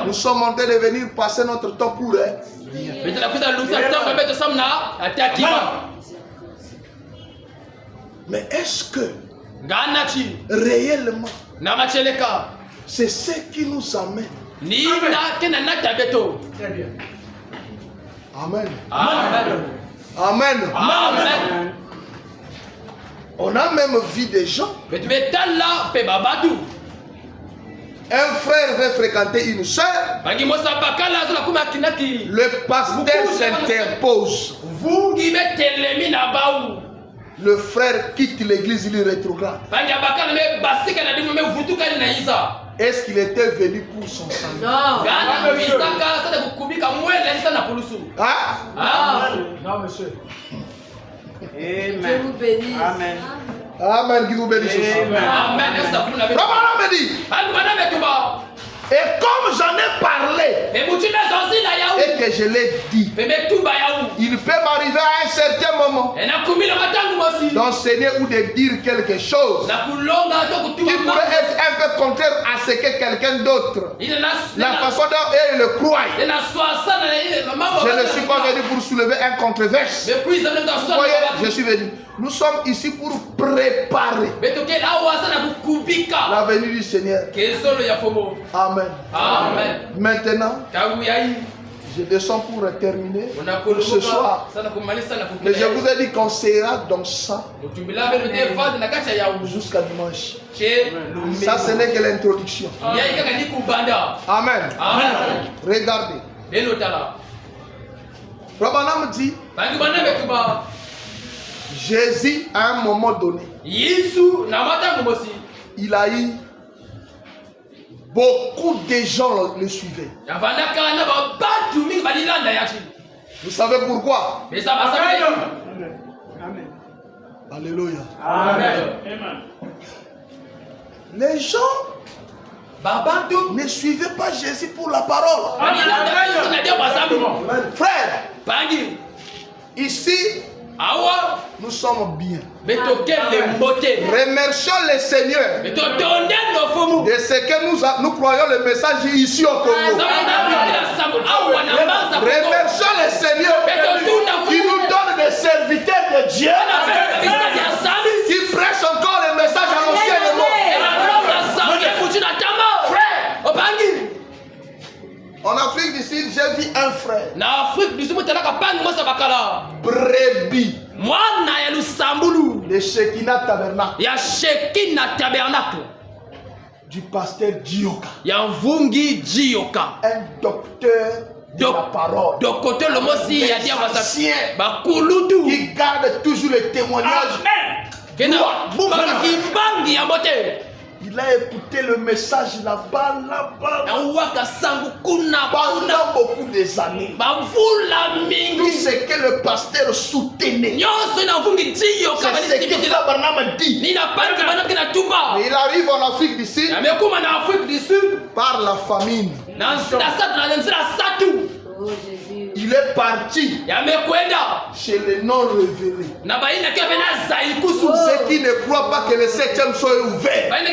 Nous sommes en train de venir passer notre temps pour elle. Mais est-ce que réellement c'est ce qui nous amène? Amen. Amen. On a même vu des gens. Un frère veut fréquenter une soeur. Le pasteur s'interpose. Le frère quitte l'église, il rétrograde. Est-ce qu'il était venu pour son salut?
Non.
Non, monsieur.
Dieu vous bénisse.
Amen.
Amen. Dieu vous bénisse. Amen. Et comme j'en ai parlé et que je l'ai dit, il peut m'arriver à un certain moment d'enseigner ou de dire quelque chose qui pourrait être un peu contraire à ce que quelqu'un d'autre, la façon dont il le croit. Je ne suis pas venu pour soulever un controverse. Vous voyez, je suis venu. Nous sommes ici pour préparer la venue du Seigneur. Amen.
Amen.
Maintenant, je descends pour terminer pour ce soir. Mais je vous ai dit qu'on sera dans ça jusqu'à dimanche. Ça, ce n'est que l'introduction. Amen. Regardez. Rabbanam dit, Jésus, à un moment donné, il a eu beaucoup de gens le suivaient. Vous savez pourquoi?
Amen.
Alléluia.
Amen.
Les gens ne suivaient pas Jésus pour la parole. Frère, ici, nous sommes bien. Remercions le Seigneur de ce que nous croyons le message ici au Congo. Remercions le Seigneur qui nous donne des serviteurs de Dieu qui prêchent encore le message à l'ancien monde. En Afrique du Sud, j'ai vu un frère. Brebis. De Shekinah Tabernacle. Du pasteur Dioka. Un docteur de la parole. Qui garde toujours le témoignage. Il a écouté le message là-bas, pendant beaucoup des années. Tout ce que le pasteur soutenait, c'est ce que Abraham dit. Mais il arrive en Afrique du Sud par la famine.
Oh, Jésus.
Il il est parti chez les non-révélés. Ceux qui ne croient pas que le 7e soit ouvert. Parce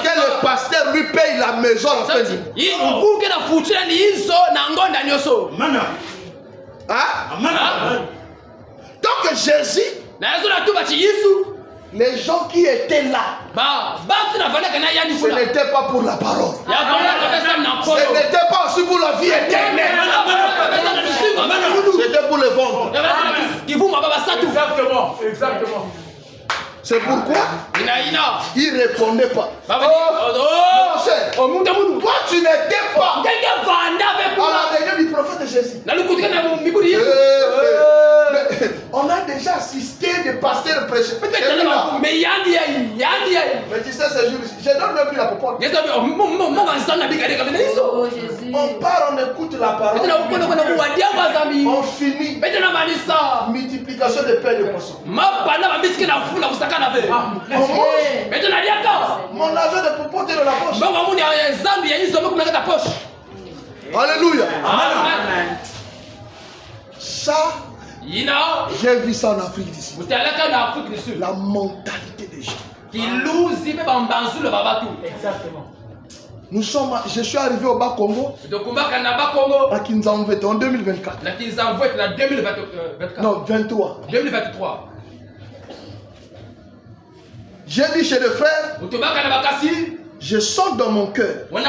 que le pasteur lui paye la maison à la fin du mois. Hein? Donc Jésus, les gens qui étaient là, ce n'était pas pour la parole. Ce n'était pas aussi pour la vie éternelle. C'était pour le ventre.
Exactement.
C'est pourquoi il ne répondait pas. Toi, tu n'étais pas à la réunion du prophète Jésus. On a déjà assisté des pasteurs prêcher. Mais tu sais, ce jour, je donne même plus la popote. On part, on écoute la parole. On finit. Multiplication de pain et de poissons. On mon argent de popote est dans la poche. Alléluia. Ça, j'ai vu ça en Afrique du Sud. La mentalité des gens.
Exactement.
Je suis arrivé au Bas-Congo à Kinzamvete en 2024. Non, 2023. J'ai dit chez le frère, je sens dans mon cœur. Il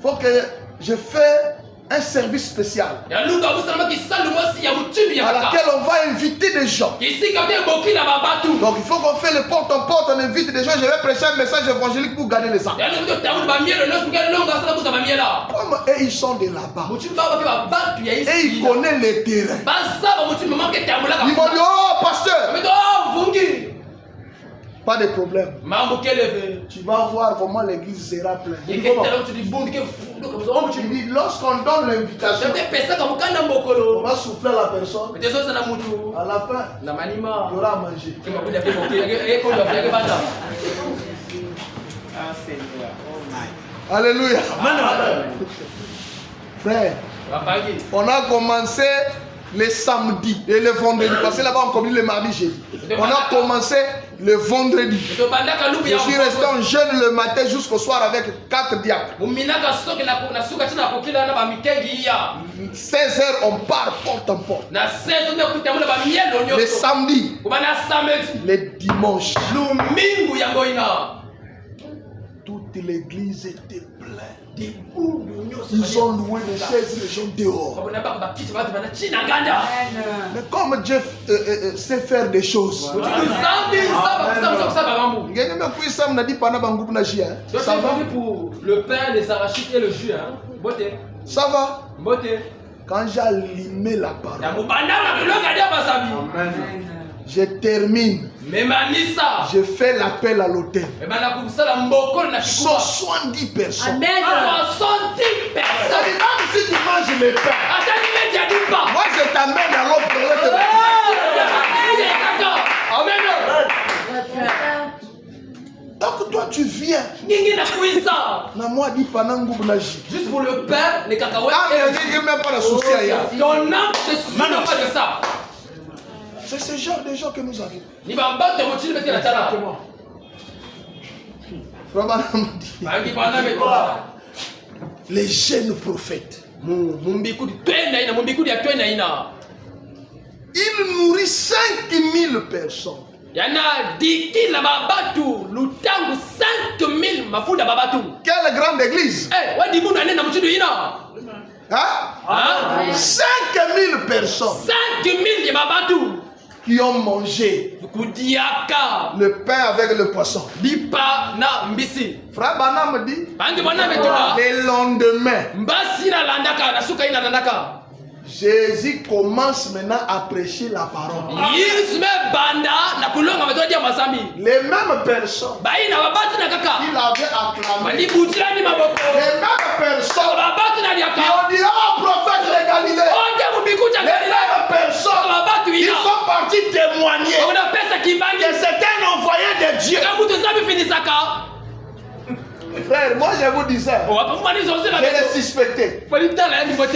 faut que je fasse un service spécial à laquelle on va inviter des gens. Donc il faut qu'on fasse le porte en porte, on invite des gens. Je vais prêcher un message évangélique pour gagner les âmes. Et ils sont de là-bas. Et ils connaissent les terrains. Ils m'ont dit, oh pasteur, pas de problème. Tu vas voir comment l'église sera pleine. Tu dis, lorsqu'on donne l'invitation, on va souffler à la personne. À la fin, il y aura à manger. Alléluia. Frère, on a commencé le samedi et le vendredi. Parce que là-bas on commence le mardi, jeudi. On a commencé le vendredi. Je suis resté en jeûne le matin jusqu'au soir avec 4 diacres. 16h on part porte en porte. Le samedi, le dimanche, toute l'église était pleine. Ils ont loué les chaises, les gens dehors. Mais comme Dieu sait faire des choses, ça va
pour le pain, les arachides et le jus.
Ça va. Quand j'ai allumé la parole, je termine. Je fais l'appel à l'hôtel. 70 personnes.
Amen. 70 personnes.
Même si tu manges le pain, moi je t'amène à l'autre. Donc toi tu viens.
Juste pour le pain, les cacahuètes.
Même pas la souci.
Ton âme te suit pas de ça.
C'est ce genre de gens que nous avons. Les jeunes prophètes. Il nourrit 5000 personnes. Quelle grande église. 5000 personnes.
5000
qui ont mangé le pain avec le poisson. Frère Bana me dit, le lendemain, Jésus commence maintenant à prêcher la parole. Les mêmes personnes qu'il avait acclamé, les mêmes personnes qui ont dit, oh prophète de Galilée, les mêmes personnes qui sont partis témoigner que c'était un envoyé de Dieu. Frère, moi je vous dis ça.
Oh, apa mani zonze la
Je l'ai suspecté.
Polita la ni bote.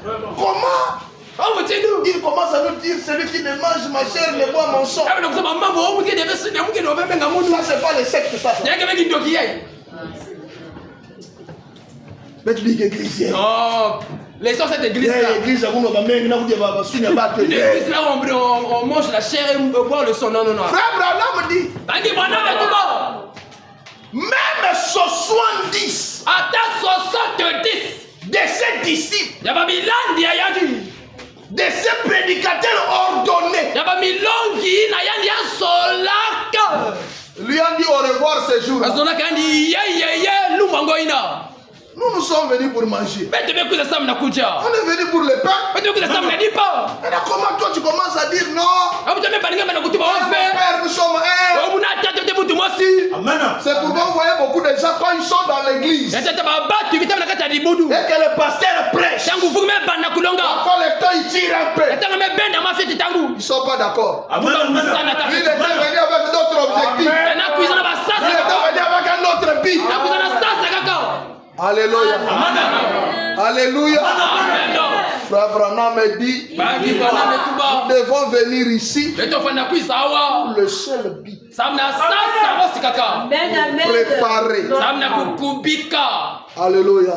Comment?
Oh, vous dites nous.
Il commence à nous dire celui qui ne mange ma chair ne boit mon sang.
Ah, donc ça maman bon, vous dites devez se n'amu que nous même ngamu.
Ça c'est pas les sectes ça.
Il y a quelqu'un qui doki yai.
Mais tu dis église.
Non. Les sons cette église là.
L'église à vous va même na vous dire va sunya ba te.
L'église là on mange la chair et on boit le sang. Non non non.
Frère Branham dit.
Bandi bana na tout bon.
Même 70
Attends 70
de ses disciples,
ya ba milandi ya yandi.
de ces prédicateurs ordonnés,
Ya ba milongi na yandi ya solaka.
lui ont dit au revoir ce jour.
Azona kandi ye lumango ina.
Nous sommes venus pour manger.
Mais tu veux que ça me nakuja.
On est venus pour le pain.
Mais tu veux que ça me dit pas.
Et là, comment toi tu commences à dire non?
Ah, vous avez pas dit que tu vas faire.
Père, nous sommes un.
Oh, vous n'avez pas de bout de moi si.
C'est pourquoi vous voyez beaucoup de gens quand ils sont dans l'église
Et que
le pasteur prêche.
Parfois
le temps il tire un peu. Ils ne sont pas d'accord. Il était venu avec d'autres objectifs. Il était venu avec un autre but. Alléluia. Alléluia. Frère Branham me dit, nous devons venir ici pour le seul but. Préparer. Alléluia.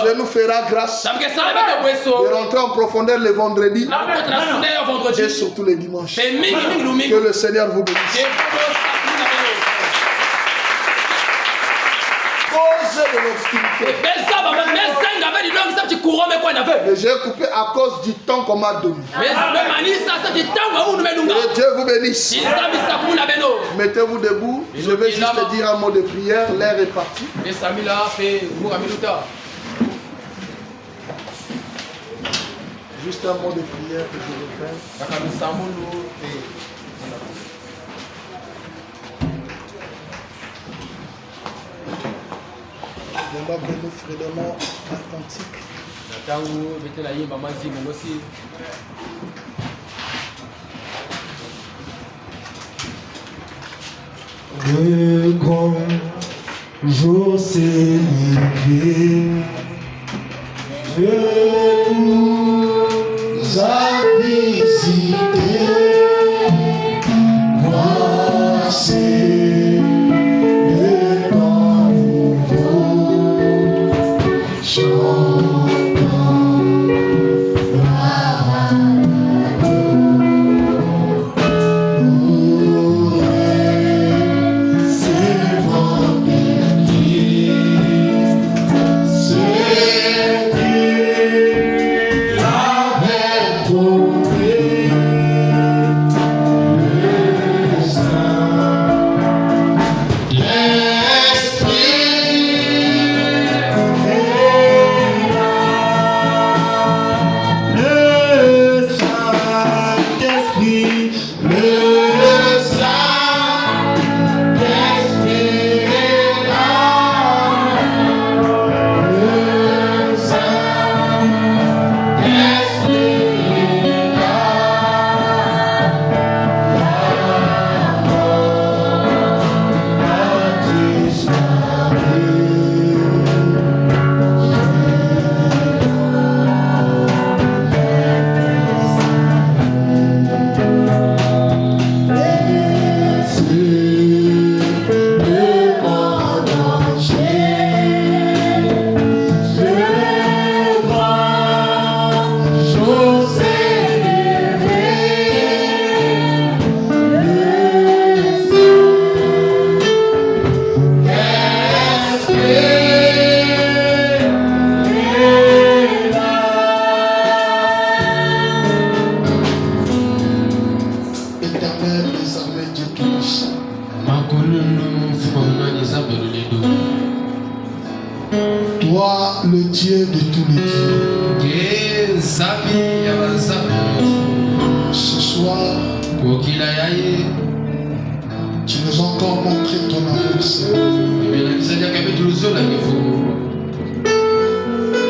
Dieu nous fera grâce de rentrer en profondeur le vendredi et surtout les dimanches. Que le Seigneur vous bénisse. Cause de l'obscurité. Mais j'ai coupé à cause du temps qu'on m'a donné. Que Dieu vous bénisse. Mettez-vous debout. Je vais juste dire un mot de prière. L'air est parti. Juste un mot de prière que je vais faire. Je vais bénir frédément un cantique.
Le grand jour s'est levé, Dieu nous a visités. Voici le temps nouveau, chantons Toi, le Dieu de tous les dieux, ce soir, tu nous as encore montré ton amour, Seigneur.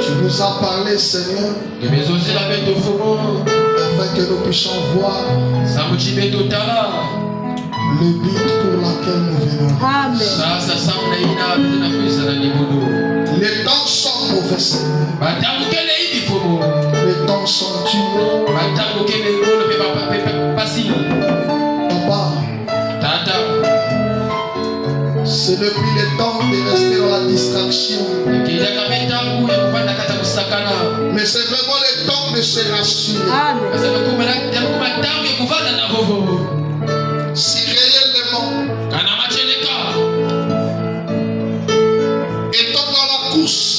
Tu nous as parlé, Seigneur, afin que nous puissions voir le but pour lequel nous venons.
Amen.
Les temps sont mauvais, Seigneur. Les temps sont durs. Papa, ce n'est plus le temps de rester dans la distraction. Mais c'est vraiment le temps de se rassurer.
Amen.
Si réellement, étant dans la course,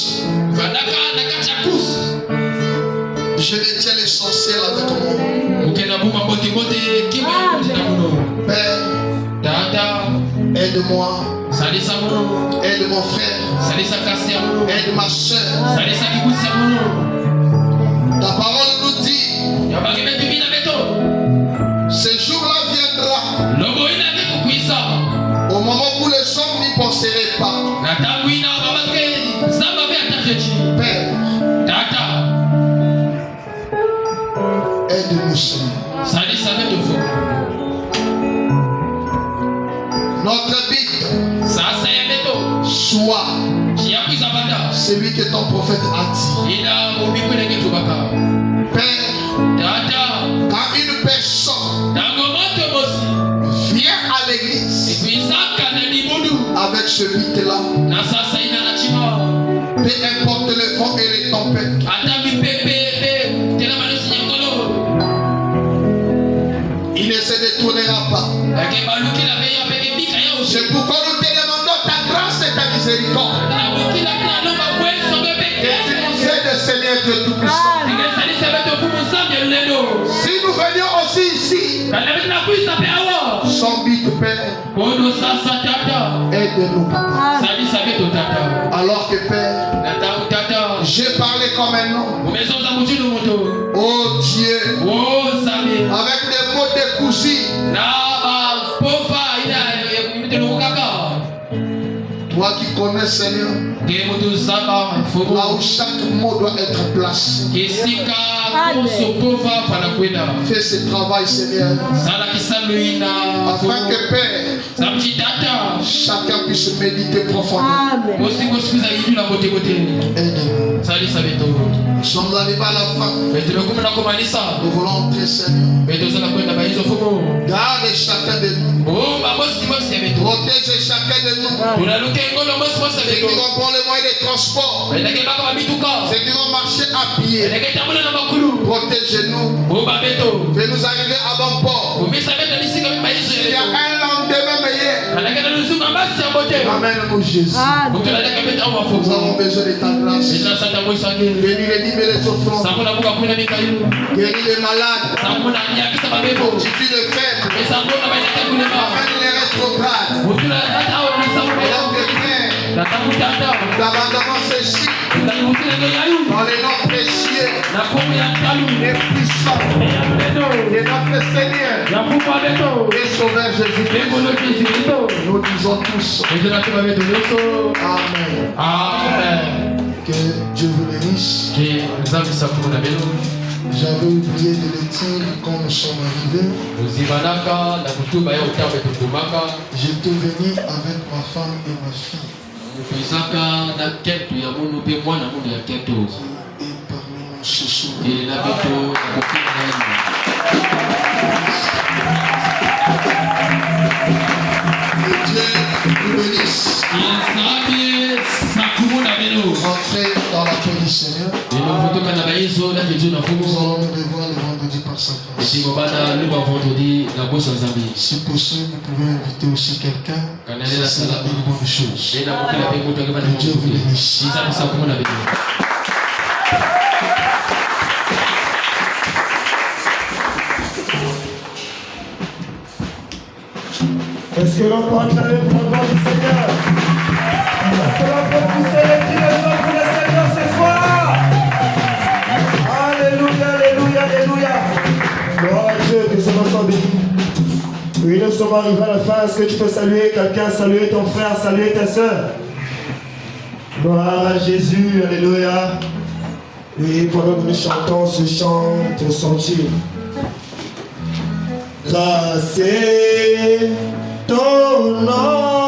je détiens l'essentiel avec moi. Père, aide-moi. Aide mon frère. Aide ma soeur. Ta parole nous dit, ce jour-là viendra au moment où les hommes n'y penseraient pas. Père, aide-nous, Seigneur. Notre but soit celui que ton prophète a dit. Père, quand une personne vient à l'église avec ce but-là, peu importe le vent et les tempêtes, il ne se détournera pas. C'est pourquoi nous te demandons ta grâce et ta miséricorde. Et tu nous aides, Seigneur Dieu Tout-Puissant. Si nous venions aussi ici, sans but, Père, aide-nous, Papa. Alors que, Père, j'ai parlé comme un homme. Oh Dieu, avec des mots décousus. Toi qui connais, Seigneur, là où chaque mot doit être placé. Fais ce travail, Seigneur, afin que, Père, chacun puisse méditer profondément. Aide-nous. Nous sommes arrivés à la fin. Nous voulons entrer, Seigneur. Garde chacun de nous. Protège chacun de nous. Ceux qui vont prendre les moyens de transport, ceux qui vont marcher à pied, protège-nous. Fais-nous arriver à bon port. Il y a un lendemain meilleur. Amène-nous, Jésus. Nous avons besoin de ta grâce. Bénis les dîmes et les offrandes. Guéris les malades. Fortifie les faibles. Amène les rétrogrades. Et donc les frères, nous abandonnons ceci dans les noms précieux et puissants de notre Seigneur et Sauveur Jésus-Christ. Nous disons tous Amen.
Amen.
Que Dieu vous bénisse. J'avais oublié de le dire quand nous sommes arrivés. J'étais venu avec ma femme et ma fille. Qui est parmi nous ce soir. Que Dieu vous bénisse. Entrez dans la paix du Seigneur. Nous allons nous revoir le vendredi par sa grâce. Si possible, vous pouvez inviter aussi quelqu'un. C'est une bonne chose. Que Dieu vous bénisse.
Est-ce que l'on peut acclamer pour le nom du Seigneur? Est-ce que l'on peut pousser les cris de joie pour le Seigneur ce soir? Alléluia, alléluia, alléluia. Gloire à Dieu, que ce nom soit béni. Oui, nous sommes arrivés à la fin. Est-ce que tu peux saluer quelqu'un, saluer ton frère, saluer ta soeur? Gloire à Jésus, alléluia. Oui, pendant que nous chantons ce chant pour sentir. Grâce ton nom.